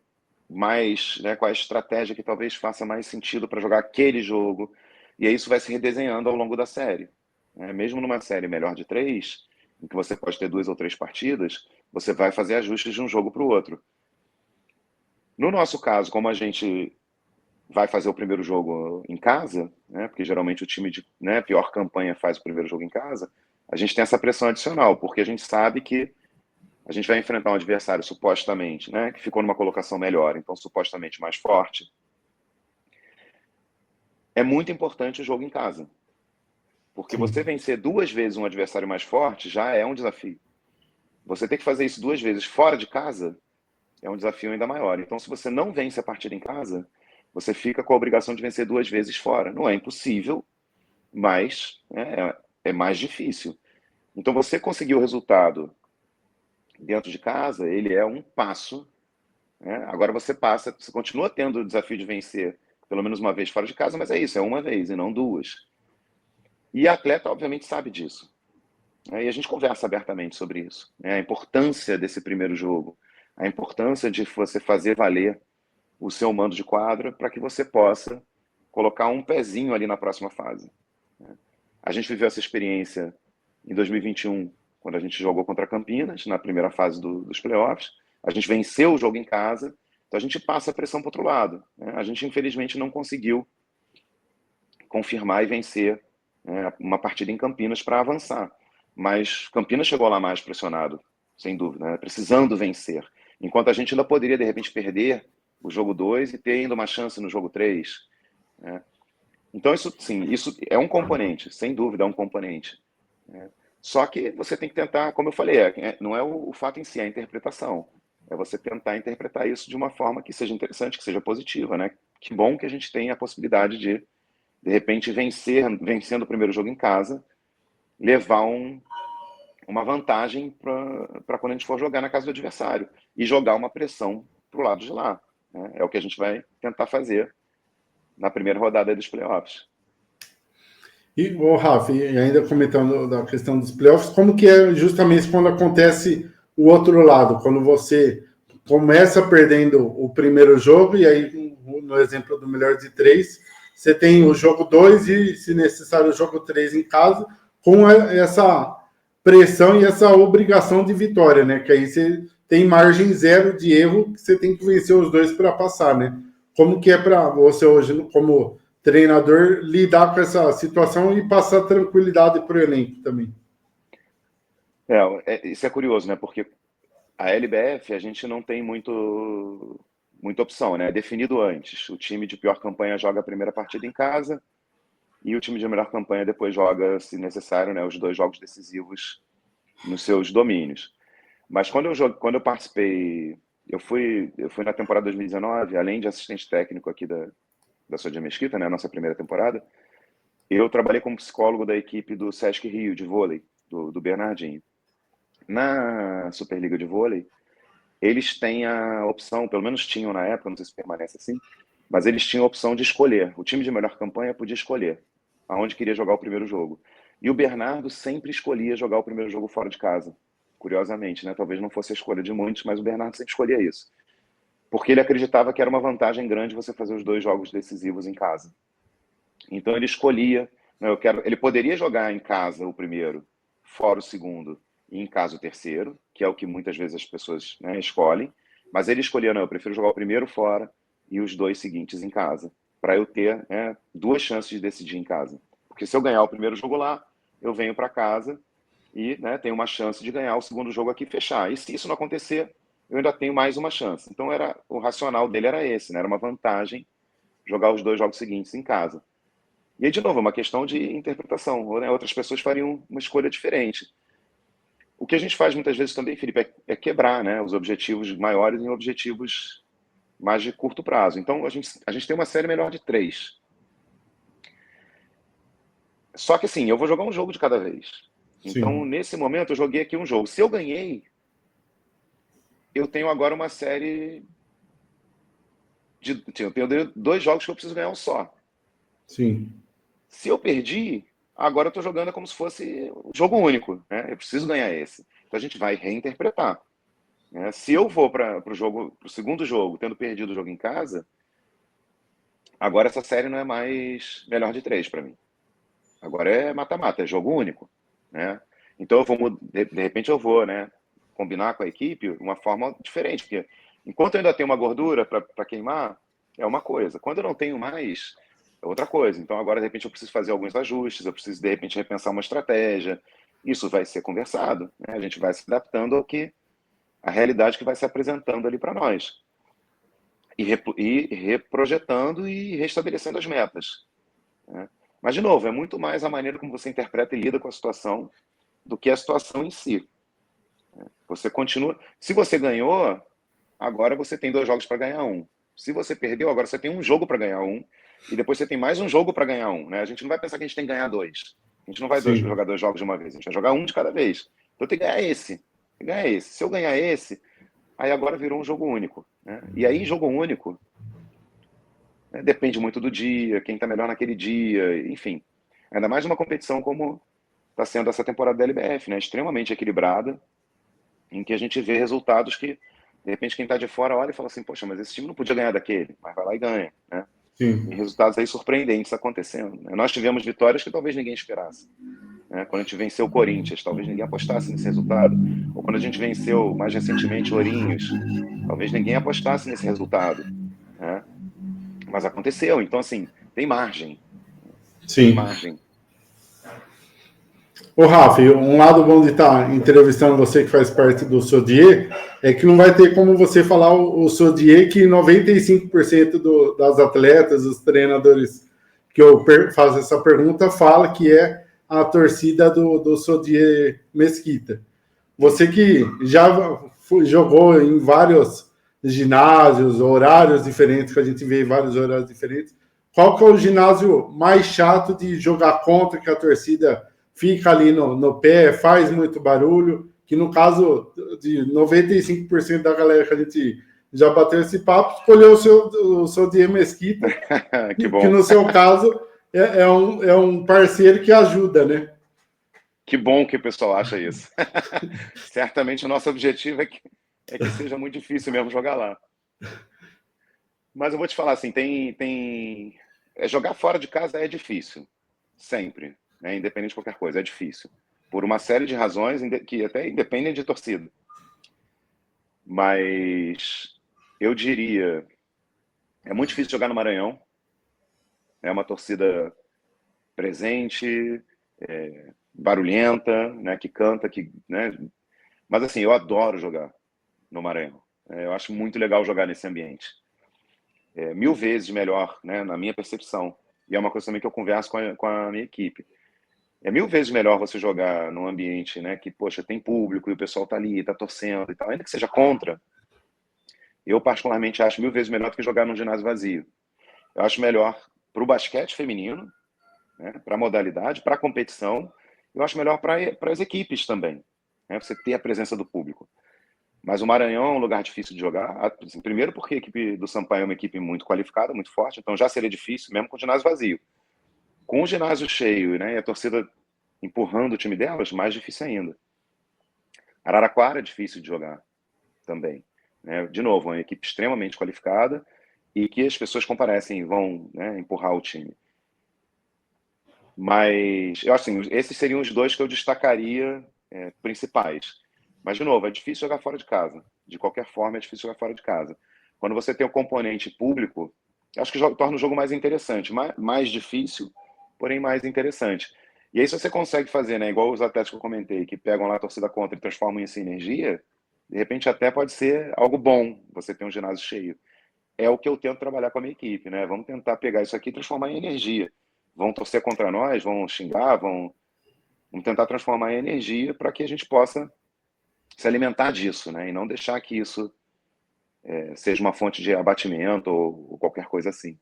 mais, né, qual é a estratégia que talvez faça mais sentido para jogar aquele jogo. E aí isso vai se redesenhando ao longo da série. né? Mesmo numa série melhor de 3, em que você pode ter 2 ou 3 partidas, você vai fazer ajustes de um jogo para o outro. No nosso caso, como a gente vai fazer o primeiro jogo em casa, né, porque geralmente o time de, né, pior campanha faz o primeiro jogo em casa, a gente tem essa pressão adicional, porque a gente sabe que a gente vai enfrentar um adversário supostamente, né, que ficou numa colocação melhor, então supostamente mais forte. É muito importante o jogo em casa, porque Sim. você vencer 2 vezes um adversário mais forte já é um desafio. Você ter que fazer isso 2 vezes fora de casa é um desafio ainda maior. Então, se você não vence a partida em casa, você fica com a obrigação de vencer 2 vezes fora. Não é impossível, mas é mais difícil. Então, você conseguir o resultado dentro de casa, ele é um passo, né? Agora você continua tendo o desafio de vencer pelo menos uma vez fora de casa, mas é isso, é uma vez e não 2. E a atleta, obviamente, sabe disso, né? E a gente conversa abertamente sobre isso, né? A importância desse primeiro jogo, a importância de você fazer valer o seu mando de quadra para que você possa colocar um pezinho ali na próxima fase. A gente viveu essa experiência em 2021, quando a gente jogou contra Campinas, na primeira fase dos playoffs. A gente venceu o jogo em casa, então a gente passa a pressão para o outro lado, né? A gente, infelizmente, não conseguiu confirmar e vencer, né, uma partida em Campinas para avançar. Mas Campinas chegou lá mais pressionado, sem dúvida, né, precisando vencer. Enquanto a gente ainda poderia, de repente, perder o jogo 2 e ter ainda uma chance no jogo 3. Né? Então, isso, sim, isso é um componente, sem dúvida, é um componente. Né? Só que você tem que tentar, como eu falei, não é o fato em si, é a interpretação. É você tentar interpretar isso de uma forma que seja interessante, que seja positiva, né? Que bom que a gente tem a possibilidade de repente, vencendo o primeiro jogo em casa, levar uma vantagem para quando a gente for jogar na casa do adversário e jogar uma pressão para o lado de lá. Né? É o que a gente vai tentar fazer na primeira rodada dos playoffs. E, o Rafa, e ainda comentando da questão dos playoffs, como que é justamente quando acontece o outro lado, quando você começa perdendo o primeiro jogo, e aí, no exemplo do melhor de 3, você tem o jogo 2 e, se necessário, o jogo 3 em casa, com essa pressão e essa obrigação de vitória, né? Que aí você tem margem zero de erro, que você tem que vencer os dois para passar, né? Como que é para você hoje, como treinador, lidar com essa situação e passar tranquilidade para o elenco também? Isso é curioso, né? Porque a LBF a gente não tem muita opção, né? É definido antes. O time de pior campanha joga a primeira partida em casa e o time de melhor campanha depois joga, se necessário, né, os 2 jogos decisivos nos seus domínios. Mas quando eu participei, eu fui na temporada 2019, além de assistente técnico aqui da Sodia Mesquita, né, a nossa primeira temporada, eu trabalhei como psicólogo da equipe do Sesc Rio de vôlei, do Bernardinho. Na Superliga de Vôlei, eles têm a opção, pelo menos tinham na época, não sei se permanece assim, mas eles tinham a opção de escolher. O time de melhor campanha podia escolher aonde queria jogar o primeiro jogo. E o Bernardo sempre escolhia jogar o primeiro jogo fora de casa. Curiosamente, né? Talvez não fosse a escolha de muitos, mas o Bernardo sempre escolhia isso. Porque ele acreditava que era uma vantagem grande você fazer os 2 jogos decisivos em casa. Então ele escolhia, né, ele poderia jogar em casa o primeiro, fora o segundo, e em casa o terceiro, que é o que muitas vezes as pessoas, né, escolhem, mas ele escolhia, não, eu prefiro jogar o primeiro fora e os 2 seguintes em casa, para eu ter, né, 2 chances de decidir em casa. Porque se eu ganhar o primeiro jogo lá, eu venho para casa e, né, tenho uma chance de ganhar o segundo jogo aqui e fechar. E se isso não acontecer, eu ainda tenho mais uma chance. Então o racional dele era esse, né, era uma vantagem jogar os 2 jogos seguintes em casa. E aí, de novo, é uma questão de interpretação. Né? Outras pessoas fariam uma escolha diferente. O que a gente faz muitas vezes também, Felipe, é quebrar, né, os objetivos maiores em objetivos mais de curto prazo. Então, a gente tem uma série melhor de 3. Só que, assim, eu vou jogar um jogo de cada vez. Então, Sim, nesse momento, eu joguei aqui um jogo. Se eu ganhei, eu tenho agora uma série eu tenho 2 jogos que eu preciso ganhar um só. sim. Se eu perdi, agora eu estou jogando como se fosse um jogo único, né? Eu preciso ganhar esse. Então a gente vai reinterpretar. Né? Se eu vou para o segundo jogo, tendo perdido o jogo em casa, agora essa série não é mais melhor de 3 para mim. Agora é mata-mata, é jogo único, né? Então, de repente eu vou, né, combinar com a equipe uma forma diferente, porque enquanto eu ainda tenho uma gordura para queimar, é uma coisa. Quando eu não tenho mais, é outra coisa. Então, agora, de repente, eu preciso fazer alguns ajustes, eu preciso, de repente, repensar uma estratégia. Isso vai ser conversado, né? A gente vai se adaptando à realidade que vai se apresentando ali para nós. E reprojetando e restabelecendo as metas, né? Mas, de novo, é muito mais a maneira como você interpreta e lida com a situação do que a situação em si. Você continua. Se você ganhou, agora você tem 2 jogos para ganhar um. Se você perdeu, agora você tem um jogo para ganhar um. E depois você tem mais um jogo para ganhar um, né? A gente não vai pensar que a gente tem que ganhar 2. A gente não vai Sim, jogar 2 jogos de uma vez. A gente vai jogar um de cada vez. Então eu tenho que ganhar esse. Tem que ganhar esse. Se eu ganhar esse, aí agora virou um jogo único, né? E aí, jogo único, né, depende muito do dia, quem está melhor naquele dia, enfim. Ainda mais numa competição como está sendo essa temporada da LBF, né? Extremamente equilibrada, em que a gente vê resultados que, de repente, quem está de fora olha e fala assim, poxa, mas esse time não podia ganhar daquele, mas vai lá e ganha, né? E sim. resultados aí surpreendentes acontecendo, né? Nós tivemos vitórias que talvez ninguém esperasse, né? Quando a gente venceu o Corinthians, talvez ninguém apostasse nesse resultado. Ou quando a gente venceu, mais recentemente, o Ourinhos, talvez ninguém apostasse nesse resultado, né? Mas aconteceu. Então, assim, tem margem. Tem Sim. margem. Ô, Rafa, um lado bom de estar entrevistando você que faz parte do Sodier é que não vai ter como você falar o Sodier que 95% das atletas, dos treinadores que eu faço essa pergunta, fala que é a torcida do Sodier Mesquita. Você que já jogou em vários ginásios, horários diferentes, que a gente vê em vários horários diferentes, qual que é o ginásio mais chato de jogar contra, que a torcida fica ali no pé, faz muito barulho, que no caso de 95% da galera que a gente já bateu esse papo, escolheu o seu Diego Mesquita, Que que bom. no seu caso é um parceiro que ajuda, né? Que bom que o pessoal acha isso. Certamente o nosso objetivo é que seja muito difícil mesmo jogar lá. Mas eu vou te falar assim, jogar fora de casa é difícil, sempre, né? Independente de qualquer coisa, é difícil. Por uma série de razões que até independem de torcida. Mas eu diria, é muito difícil jogar no Maranhão. É uma torcida presente, barulhenta, né? Que canta, né? Mas assim, eu adoro jogar no Maranhão. Eu acho muito legal jogar nesse ambiente. 1000 vezes melhor, né, na minha percepção. E é uma coisa também que eu converso com a minha equipe. É 1000 vezes melhor você jogar num ambiente, né, que, poxa, tem público e o pessoal tá ali, tá torcendo e tal. Ainda que seja contra, eu particularmente acho 1000 vezes melhor do que jogar num ginásio vazio. Eu acho melhor para o basquete feminino, né, para a modalidade, para a competição. Eu acho melhor para as equipes também, né, você ter a presença do público. Mas o Maranhão é um lugar difícil de jogar. Assim, primeiro porque a equipe do Sampaio é uma equipe muito qualificada, muito forte, então já seria difícil, mesmo com o ginásio vazio. Com o ginásio cheio, né, e a torcida empurrando o time delas, mais difícil ainda. Araraquara é difícil de jogar também, né? De novo, uma equipe extremamente qualificada e que as pessoas comparecem e vão, né, empurrar o time. Mas, eu acho assim, esses seriam os 2 que eu destacaria principais. Mas, de novo, é difícil jogar fora de casa. De qualquer forma, é difícil jogar fora de casa. Quando você tem o componente público, acho que torna o jogo mais interessante. Mais difícil, porém mais interessante. E aí, se você consegue fazer, né, igual os atletas que eu comentei, que pegam lá a torcida contra e transformam isso em energia, de repente até pode ser algo bom você ter um ginásio cheio. É o que eu tento trabalhar com a minha equipe, né? Vamos tentar pegar isso aqui e transformar em energia. Vão torcer contra nós, vão xingar, vamos tentar transformar em energia para que a gente possa se alimentar disso, né? E não deixar que isso seja uma fonte de abatimento ou qualquer coisa assim.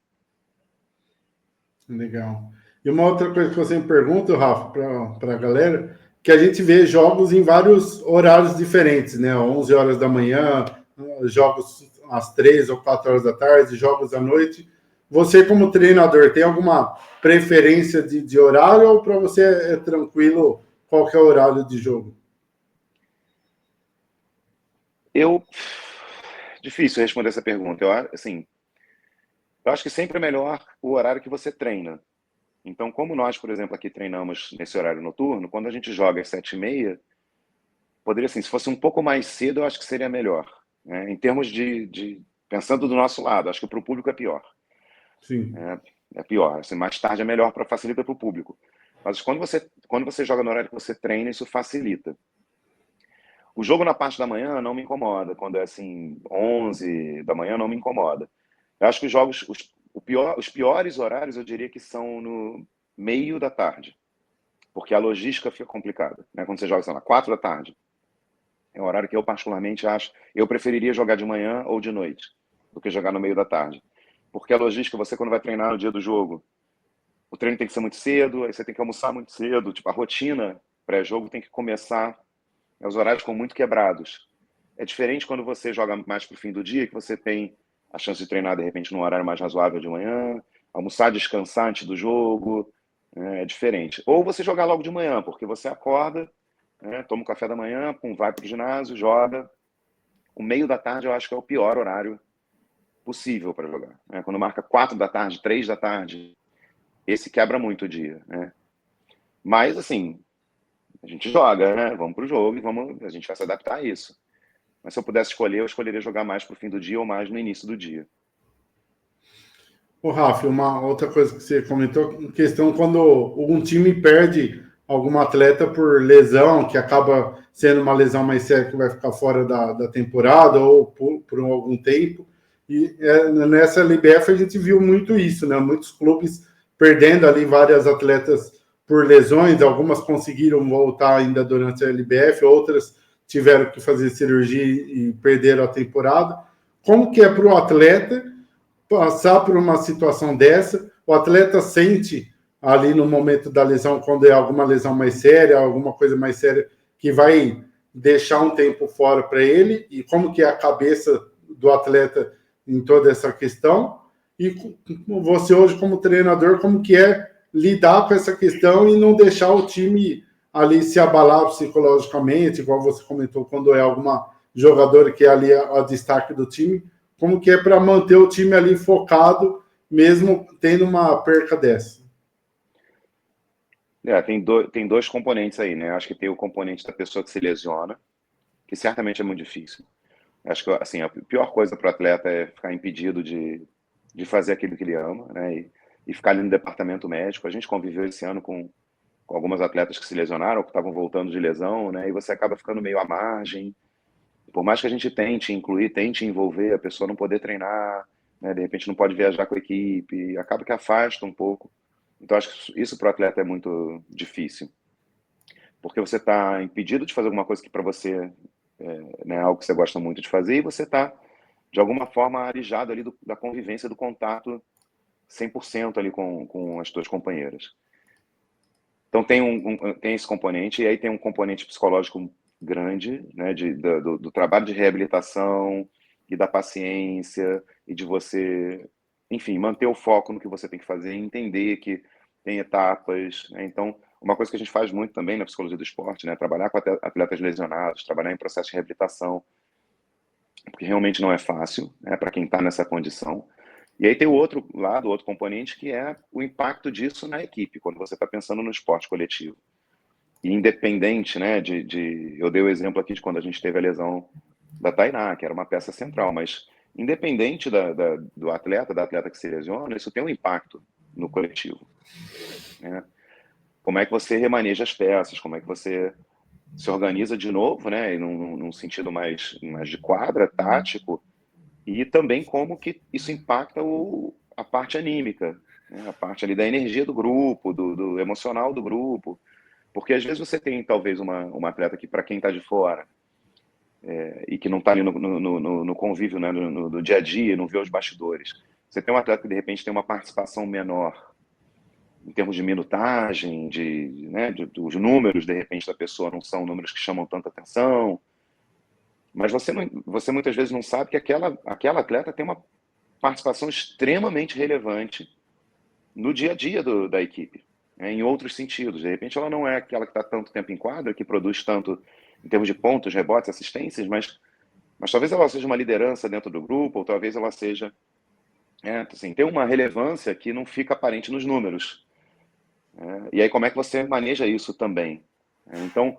Legal. E uma outra coisa que você me pergunta, Rafa, para a galera, que a gente vê jogos em vários horários diferentes, né? 11 horas da manhã, jogos às 3 ou 4 horas da tarde, jogos à noite. Você, como treinador, tem alguma preferência de horário ou para você é tranquilo qualquer horário de jogo? Eu difícil responder essa pergunta. Eu acho que sempre é melhor o horário que você treina, Então, como nós, por exemplo, aqui treinamos nesse horário noturno, quando a gente joga às 7h30, poderia, assim, se fosse um pouco mais cedo, eu acho que seria melhor, né? Em termos pensando do nosso lado, acho que para o público é pior. Sim. É pior. Assim, mais tarde é melhor para facilitar para o público. Mas quando você joga no horário que você treina, isso facilita. O jogo na parte da manhã não me incomoda. Quando é assim, 11 da manhã, não me incomoda. Eu acho que os jogos, os piores horários, eu diria que são no meio da tarde. Porque a logística fica complicada, né? Quando você joga, sei lá, 4 da tarde. É um horário que eu particularmente acho. Eu preferiria jogar de manhã ou de noite do que jogar no meio da tarde. Porque a logística, você quando vai treinar no dia do jogo, o treino tem que ser muito cedo, aí você tem que almoçar muito cedo. Tipo, a rotina pré-jogo tem que começar. Os horários ficam muito quebrados. É diferente quando você joga mais pro fim do dia, que você tem a chance de treinar, de repente, num horário mais razoável de manhã, almoçar, descansar antes do jogo. É diferente. Ou você jogar logo de manhã, porque você acorda, né, toma um café da manhã, pum, vai pro ginásio, joga. O meio da tarde eu acho que é o pior horário possível para jogar, né? Quando marca 4 da tarde, 3 da tarde, esse quebra muito o dia, né? Mas, assim, a gente joga, né? Vamos pro jogo e a gente vai se adaptar a isso. Mas se eu pudesse escolher, eu escolheria jogar mais pro fim do dia ou mais no início do dia. Ô, Rafa, uma outra coisa que você comentou, em questão quando um time perde algum atleta por lesão, que acaba sendo uma lesão mais séria que vai ficar fora da temporada ou por algum tempo. E nessa LBF a gente viu muito isso, né? Muitos clubes perdendo ali várias atletas por lesões, algumas conseguiram voltar ainda durante a LBF, outras tiveram que fazer cirurgia e perderam a temporada. Como que é para o atleta passar por uma situação dessa? O atleta sente ali no momento da lesão, quando é alguma lesão mais séria, alguma coisa mais séria, que vai deixar um tempo fora para ele, e como que é a cabeça do atleta em toda essa questão, e você hoje como treinador, como que é lidar com essa questão e não deixar o time ali se abalar psicologicamente, igual você comentou, quando é alguma jogadora que é ali a destaque do time, como que é para manter o time ali focado, mesmo tendo uma perca dessa? Tem dois componentes aí, né? Acho que tem o componente da pessoa que se lesiona, que certamente é muito difícil. Acho que, assim, a pior coisa para o atleta é ficar impedido de fazer aquilo que ele ama, né? E ficar ali no departamento médico. A gente conviveu esse ano com algumas atletas que se lesionaram, que estavam voltando de lesão, né? E você acaba ficando meio à margem. Por mais que a gente tente incluir, tente envolver, a pessoa não poder treinar, né? De repente não pode viajar com a equipe, acaba que afasta um pouco. Então, acho que isso para o atleta é muito difícil, porque você está impedido de fazer alguma coisa que para você né, algo que você gosta muito de fazer, e você está, de alguma forma, alijado ali da convivência, do contato 100% ali com as tuas companheiras. Então, tem esse componente, e aí tem um componente psicológico grande, né, do trabalho de reabilitação e da paciência, e de você, enfim, manter o foco no que você tem que fazer, entender que tem etapas, né? Então, uma coisa que a gente faz muito também na psicologia do esporte, né, trabalhar com atletas lesionados, trabalhar em processo de reabilitação, porque realmente não é fácil, né, para quem está nessa condição. E aí tem o outro lado, o outro componente, que é o impacto disso na equipe, quando você está pensando no esporte coletivo. E independente, né, eu dei o exemplo aqui de quando a gente teve a lesão da Tainá, que era uma peça central, mas independente do atleta, da atleta que se lesiona, isso tem um impacto no coletivo, né? Como é que você remaneja as peças, como é que você se organiza de novo, né, num sentido mais de quadra, tático, e também como que isso impacta a parte anímica, né, a parte ali da energia do grupo, do emocional do grupo, porque às vezes você tem talvez uma atleta que para quem está de fora e que não está ali no convívio, né, no dia a dia, não vê os bastidores, você tem um atleta que de repente tem uma participação menor em termos de minutagem, né, os números de repente da pessoa não são números que chamam tanta atenção, mas você muitas vezes não sabe que aquela atleta tem uma participação extremamente relevante no dia a dia da equipe, né, em outros sentidos. De repente ela não é aquela que está tanto tempo em quadra, que produz tanto em termos de pontos, rebotes, assistências, mas talvez ela seja uma liderança dentro do grupo, ou talvez ela seja, assim, tem uma relevância que não fica aparente nos números. E aí como é que você maneja isso também? Então,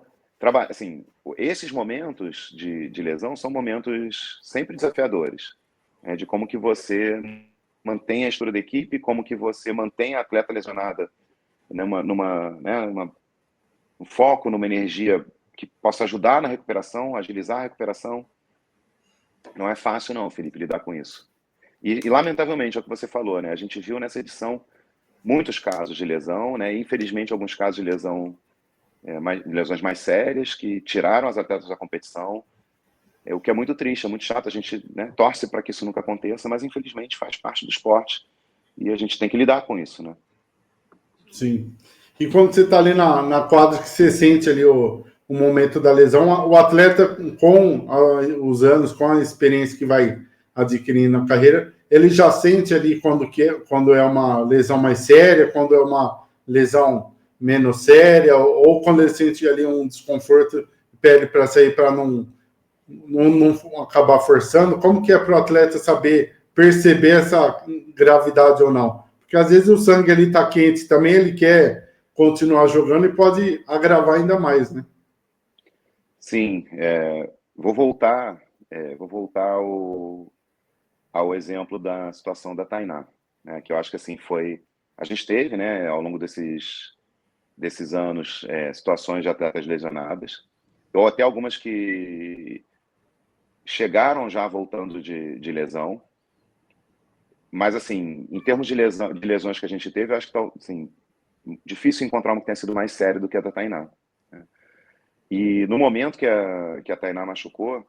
assim, esses momentos de lesão são momentos sempre desafiadores, de como que você mantém a estrutura da equipe, como que você mantém a atleta lesionada um foco, numa energia que possa ajudar na recuperação, agilizar a recuperação. Não é fácil não, Felipe, lidar com isso. E lamentavelmente, é o que você falou, né? A gente viu nessa edição muitos casos de lesão, né? Infelizmente, alguns casos de lesões mais sérias que tiraram as atletas da competição. O que é muito triste, é muito chato. A gente, né, torce para que isso nunca aconteça, mas infelizmente faz parte do esporte e a gente tem que lidar com isso, né? Sim. E quando você está ali na quadra, que você sente ali o momento da lesão, o atleta, com os anos, com a experiência que vai adquirindo na carreira, ele já sente ali quando é uma lesão mais séria, quando é uma lesão menos séria, ou quando ele sente ali um desconforto, pede para sair para não acabar forçando. Como que é para o atleta saber perceber essa gravidade ou não? Porque às vezes o sangue ali está quente também, ele quer continuar jogando e pode agravar ainda mais, né? Sim, vou voltar, ao exemplo da situação da Tainá, né, que eu acho que assim a gente teve, né, ao longo desses anos, situações de atletas lesionadas, ou até algumas que chegaram já voltando de lesão, mas assim, em termos de lesões que a gente teve, eu acho que assim, difícil encontrar uma que tenha sido mais séria do que a da Tainá, né? E no momento que a Tainá machucou,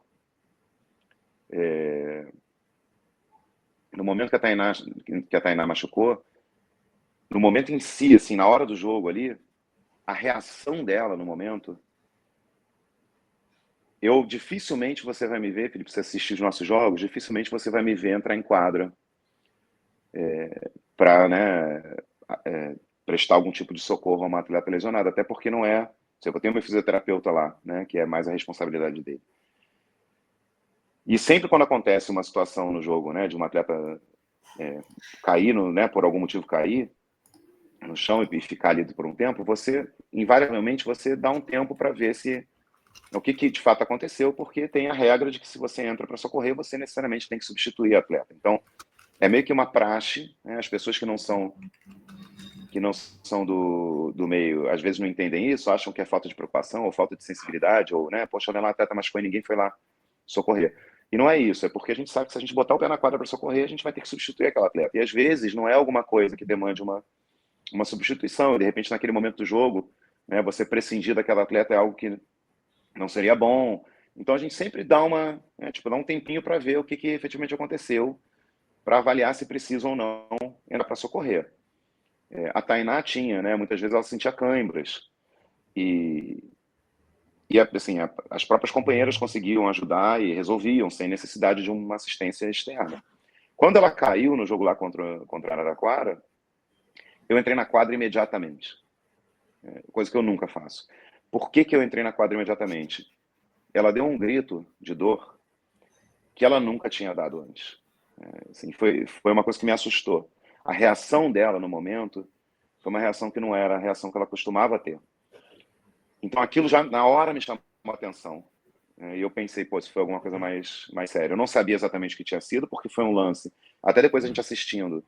no momento que a Tainá machucou, no momento em si, assim, na hora do jogo ali, a reação dela no momento, dificilmente você vai me ver, Felipe, você assistir os nossos jogos, dificilmente você vai me ver entrar em quadra para, né, prestar algum tipo de socorro a uma atleta lesionada, até porque não é. Eu tenho meu fisioterapeuta lá, né, que é mais a responsabilidade dele. E sempre quando acontece uma situação no jogo, né, de uma atleta cair, né, por algum motivo cair no chão e ficar ali por um tempo, invariavelmente, você dá um tempo para ver o que de fato aconteceu, porque tem a regra de que se você entra para socorrer, você necessariamente tem que substituir a atleta. Então, é meio que uma praxe, né, as pessoas que não são do meio, às vezes não entendem isso, acham que é falta de preocupação, ou falta de sensibilidade, ou, né, poxa, olha lá, a atleta machucou e ninguém foi lá socorrer. E não é isso, é porque a gente sabe que se a gente botar o pé na quadra para socorrer, a gente vai ter que substituir aquela atleta. E às vezes não é alguma coisa que demande uma substituição, e de repente naquele momento do jogo, né, você prescindir daquela atleta é algo que não seria bom. Então a gente sempre dá dá um tempinho para ver o que efetivamente aconteceu, para avaliar se precisa ou não entrar para socorrer. A Tainá tinha, né, muitas vezes ela sentia cãibras, e assim, as próprias companheiras conseguiam ajudar e resolviam sem necessidade de uma assistência externa. Quando ela caiu no jogo lá contra a Araraquara, eu entrei na quadra imediatamente, coisa que eu nunca faço. Por que eu entrei na quadra imediatamente? Ela deu um grito de dor que ela nunca tinha dado antes. Assim, foi uma coisa que me assustou. A reação dela no momento foi uma reação que não era a reação que ela costumava ter. Então aquilo já na hora me chamou a atenção. E eu pensei, pô, se foi alguma coisa mais séria. Eu não sabia exatamente o que tinha sido, porque foi um lance, até depois a gente assistindo,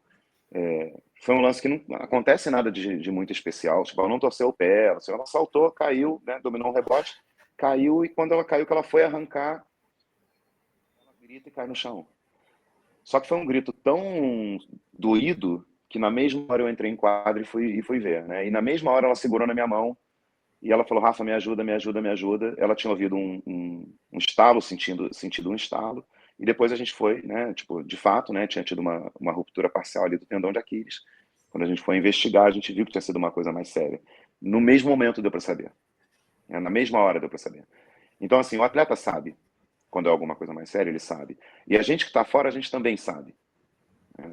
foi um lance que não acontece nada de muito especial. Tipo, ela não torceu o pé, ela saltou, caiu, né, dominou um rebote, caiu, e quando ela caiu, que ela foi arrancar, ela grita e cai no chão. Só que foi um grito tão doído que na mesma hora eu entrei em quadro e fui ver, né? E na mesma hora ela segurou na minha mão e ela falou: Rafa, me ajuda, me ajuda, me ajuda. Ela tinha ouvido um estalo, sentido um estalo. E depois a gente foi, né? Tipo, de fato, né? Tinha tido uma ruptura parcial ali do tendão de Aquiles. Quando a gente foi investigar, a gente viu que tinha sido uma coisa mais séria. No mesmo momento deu para saber. Na mesma hora deu para saber. Então, assim, o atleta sabe quando é alguma coisa mais séria, ele sabe. E a gente que está fora, a gente também sabe.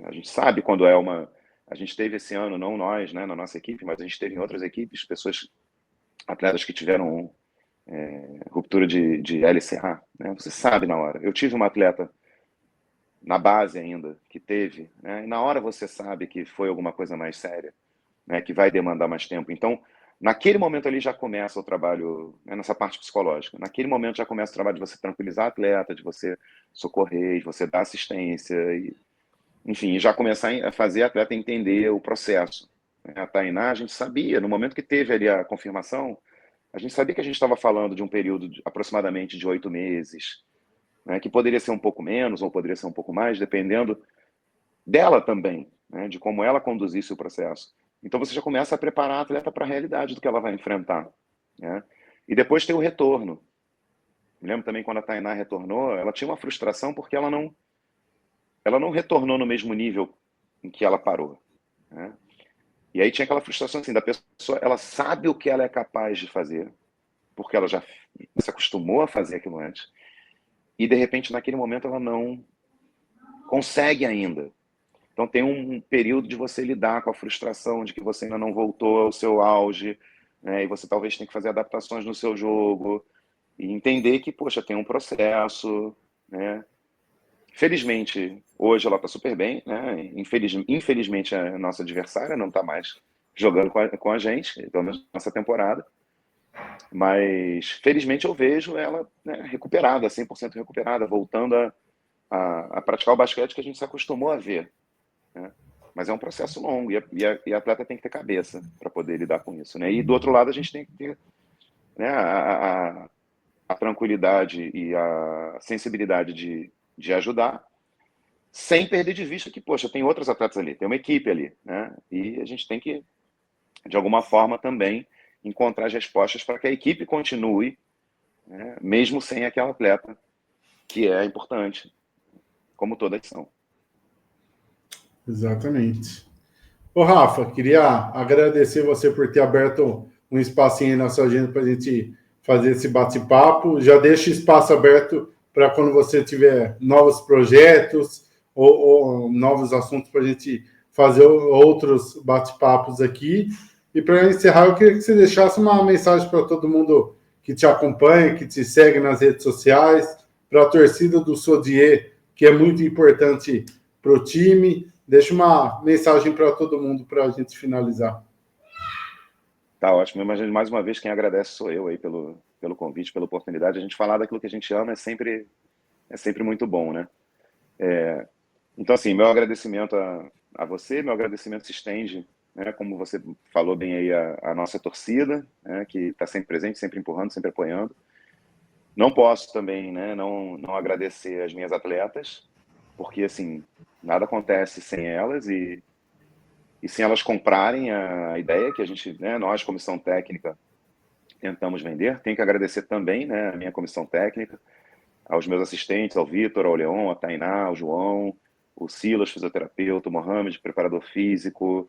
A gente sabe quando é uma. A gente teve esse ano, não nós, né, na nossa equipe, mas a gente teve em outras equipes, atletas que tiveram ruptura de LCA, né? Você sabe na hora. Eu tive uma atleta na base ainda que teve, né? E na hora você sabe que foi alguma coisa mais séria. né, que vai demandar mais tempo. Então, naquele momento ali já começa o trabalho, né, nessa parte psicológica. Naquele momento já começa o trabalho de você tranquilizar a atleta, de você socorrer, de você dar assistência, e, enfim, já começar a fazer a atleta entender o processo. A Tainá, a gente sabia, no momento que teve ali a confirmação, a gente sabia que a gente estava falando de um período de, aproximadamente de 8 meses, né, que poderia ser um pouco menos ou poderia ser um pouco mais, dependendo dela também, né, de como ela conduzisse o processo. Então você já começa a preparar a atleta para a realidade do que ela vai enfrentar, né? E depois tem o retorno. Me lembro também quando a Tainá retornou, ela tinha uma frustração porque ela não retornou no mesmo nível em que ela parou, né? E aí tinha aquela frustração assim da pessoa, ela sabe o que ela é capaz de fazer, porque ela já se acostumou a fazer aquilo antes, e de repente naquele momento ela não consegue ainda. Então tem um período de você lidar com a frustração de que você ainda não voltou ao seu auge, né? E você talvez tenha que fazer adaptações no seu jogo e entender que, poxa, tem um processo, né? Felizmente, hoje ela está super bem, né? Infelizmente, a nossa adversária não está mais jogando com a gente, pelo menos nessa temporada. Mas, felizmente, eu vejo ela, né, recuperada, 100% recuperada, voltando a praticar o basquete que a gente se acostumou a ver, né? Mas é um processo longo e a atleta tem que ter cabeça para poder lidar com isso, né? E do outro lado a gente tem que ter, né, a tranquilidade e a sensibilidade de ajudar, sem perder de vista que, poxa, tem outros atletas ali, tem uma equipe ali, né? E a gente tem que, de alguma forma, também encontrar as respostas para que a equipe continue, né, mesmo sem aquela atleta, que é importante, como todas são. Exatamente. Ô, Rafa, queria agradecer você por ter aberto um espacinho aí na sua agenda para a gente fazer esse bate-papo. Já deixa espaço aberto para quando você tiver novos projetos ou novos assuntos para a gente fazer outros bate-papos aqui. E para encerrar, eu queria que você deixasse uma mensagem para todo mundo que te acompanha, que te segue nas redes sociais, para a torcida do Sodier, que é muito importante para o time. Deixa uma mensagem para todo mundo para a gente finalizar. Tá ótimo. Mas mais uma vez quem agradece sou eu aí pelo convite, pela oportunidade. A gente falar daquilo que a gente ama é sempre muito bom, né? Então, assim, meu agradecimento a você, meu agradecimento se estende, né, como você falou bem aí, a nossa torcida, né, que está sempre presente, sempre empurrando, sempre apoiando. Não posso também, né, não agradecer as minhas atletas, porque, assim, nada acontece sem elas e sem elas comprarem a ideia que a gente, né, nós, comissão técnica, tentamos vender. Tenho que agradecer também, né, a minha comissão técnica, aos meus assistentes, ao Vitor, ao Leon, a Tainá, ao João, o Silas, fisioterapeuta, o Mohamed, preparador físico,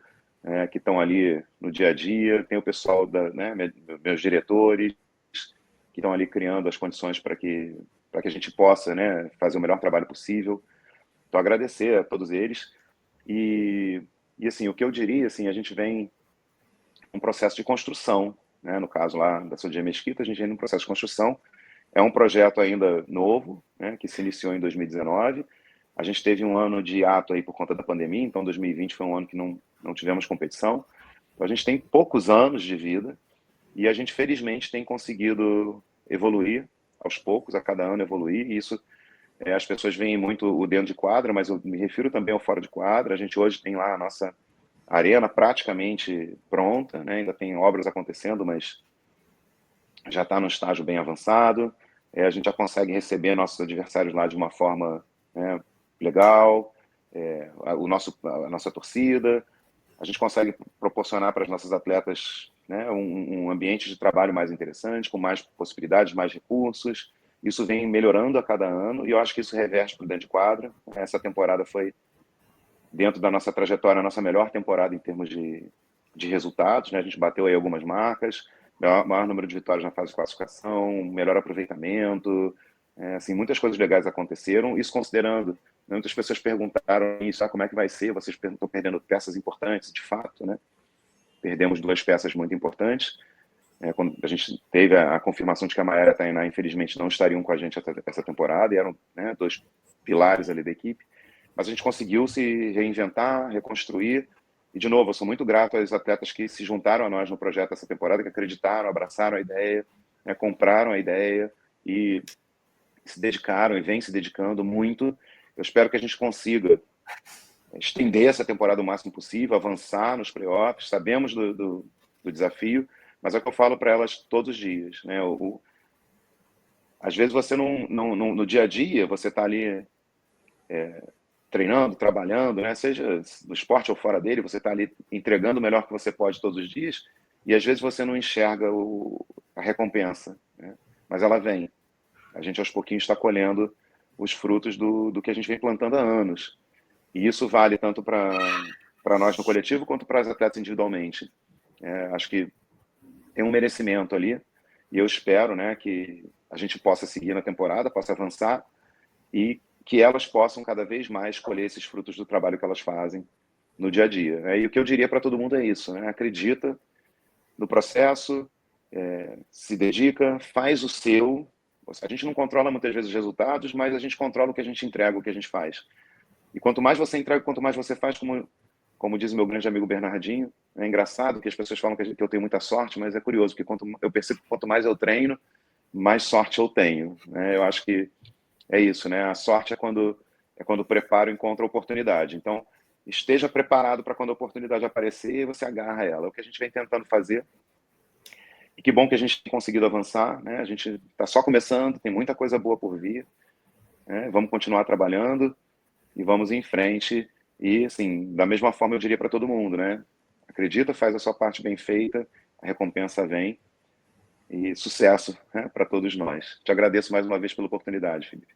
que estão ali no dia a dia. Tem o pessoal, né, meus diretores, que estão ali criando as condições para que a gente possa, né, fazer o melhor trabalho possível. Então, agradecer a todos eles. E assim, o que eu diria, assim, a gente vem um processo de construção, né, no caso lá da Sodier Mesquita, a gente vem num processo de construção. É um projeto ainda novo, né, que se iniciou em 2019. A gente teve um ano de hiato aí por conta da pandemia, então 2020 foi um ano que não tivemos competição. Então a gente tem poucos anos de vida e a gente felizmente tem conseguido evoluir aos poucos, a cada ano evoluir, e isso as pessoas veem muito o dentro de quadra, mas eu me refiro também ao fora de quadra. A gente hoje tem lá a nossa arena praticamente pronta, né? Ainda tem obras acontecendo, mas já está no estágio bem avançado. A gente já consegue receber nossos adversários lá de uma forma, né, legal, a nossa torcida. A gente consegue proporcionar para as nossas atletas, né, um ambiente de trabalho mais interessante, com mais possibilidades, mais recursos. Isso vem melhorando a cada ano e eu acho que isso reverte para dentro de quadra. Essa temporada foi, dentro da nossa trajetória, a nossa melhor temporada em termos de resultados, né? A gente bateu aí algumas marcas, maior número de vitórias na fase de classificação, melhor aproveitamento, assim, muitas coisas legais aconteceram, isso considerando, né, muitas pessoas perguntaram isso, como é que vai ser, vocês estão perdendo peças importantes, de fato, né? Perdemos 2 peças muito importantes, quando a gente teve a confirmação de que a Mayara e a Tainá, infelizmente, não estariam com a gente essa temporada, e eram, né, 2 pilares ali da equipe, mas a gente conseguiu se reinventar, reconstruir, E, de novo, eu sou muito grato aos atletas que se juntaram a nós no projeto essa temporada, que acreditaram, abraçaram a ideia, né, compraram a ideia e se dedicaram e vêm se dedicando muito. Eu espero que a gente consiga estender essa temporada o máximo possível, avançar nos playoffs. Sabemos do desafio, mas é o que eu falo para elas todos os dias, né? Às vezes você no dia a dia, você está ali treinando, trabalhando, né? Seja no esporte ou fora dele, você está ali entregando o melhor que você pode todos os dias, e às vezes você não enxerga a recompensa, né? Mas ela vem. A gente aos pouquinhos está colhendo os frutos do que a gente vem plantando há anos. E isso vale tanto para nós no coletivo quanto para os atletas individualmente. Acho que tem um merecimento ali, e eu espero, né, que a gente possa seguir na temporada, possa avançar e que elas possam cada vez mais colher esses frutos do trabalho que elas fazem no dia a dia, né? E o que eu diria para todo mundo é isso, né? Acredita no processo, se dedica, faz o seu. A gente não controla muitas vezes os resultados, mas a gente controla o que a gente entrega, o que a gente faz. E quanto mais você entrega, quanto mais você faz, como diz meu grande amigo Bernardinho, é engraçado que as pessoas falam que eu tenho muita sorte, mas é curioso, porque eu percebo que quanto mais eu treino, mais sorte eu tenho, né? Eu acho que é isso, né? A sorte é quando o preparo encontra a oportunidade. Então, esteja preparado para quando a oportunidade aparecer, você agarra ela. É o que a gente vem tentando fazer. E que bom que a gente tem conseguido avançar, né? A gente está só começando, tem muita coisa boa por vir, né? Vamos continuar trabalhando e vamos em frente. E, assim, da mesma forma eu diria para todo mundo, né? Acredita, faz a sua parte bem feita, a recompensa vem. E sucesso, né, para todos nós. Te agradeço mais uma vez pela oportunidade, Felipe.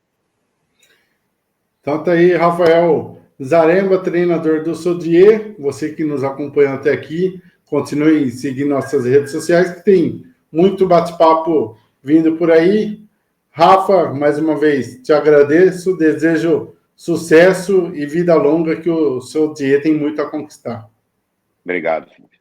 Então tá aí, Rafael Zaremba, treinador do Sodier. Você que nos acompanha até aqui, continue seguindo nossas redes sociais, que tem muito bate-papo vindo por aí. Rafa, mais uma vez, te agradeço, desejo sucesso e vida longa, que o Sodier tem muito a conquistar. Obrigado, Felipe.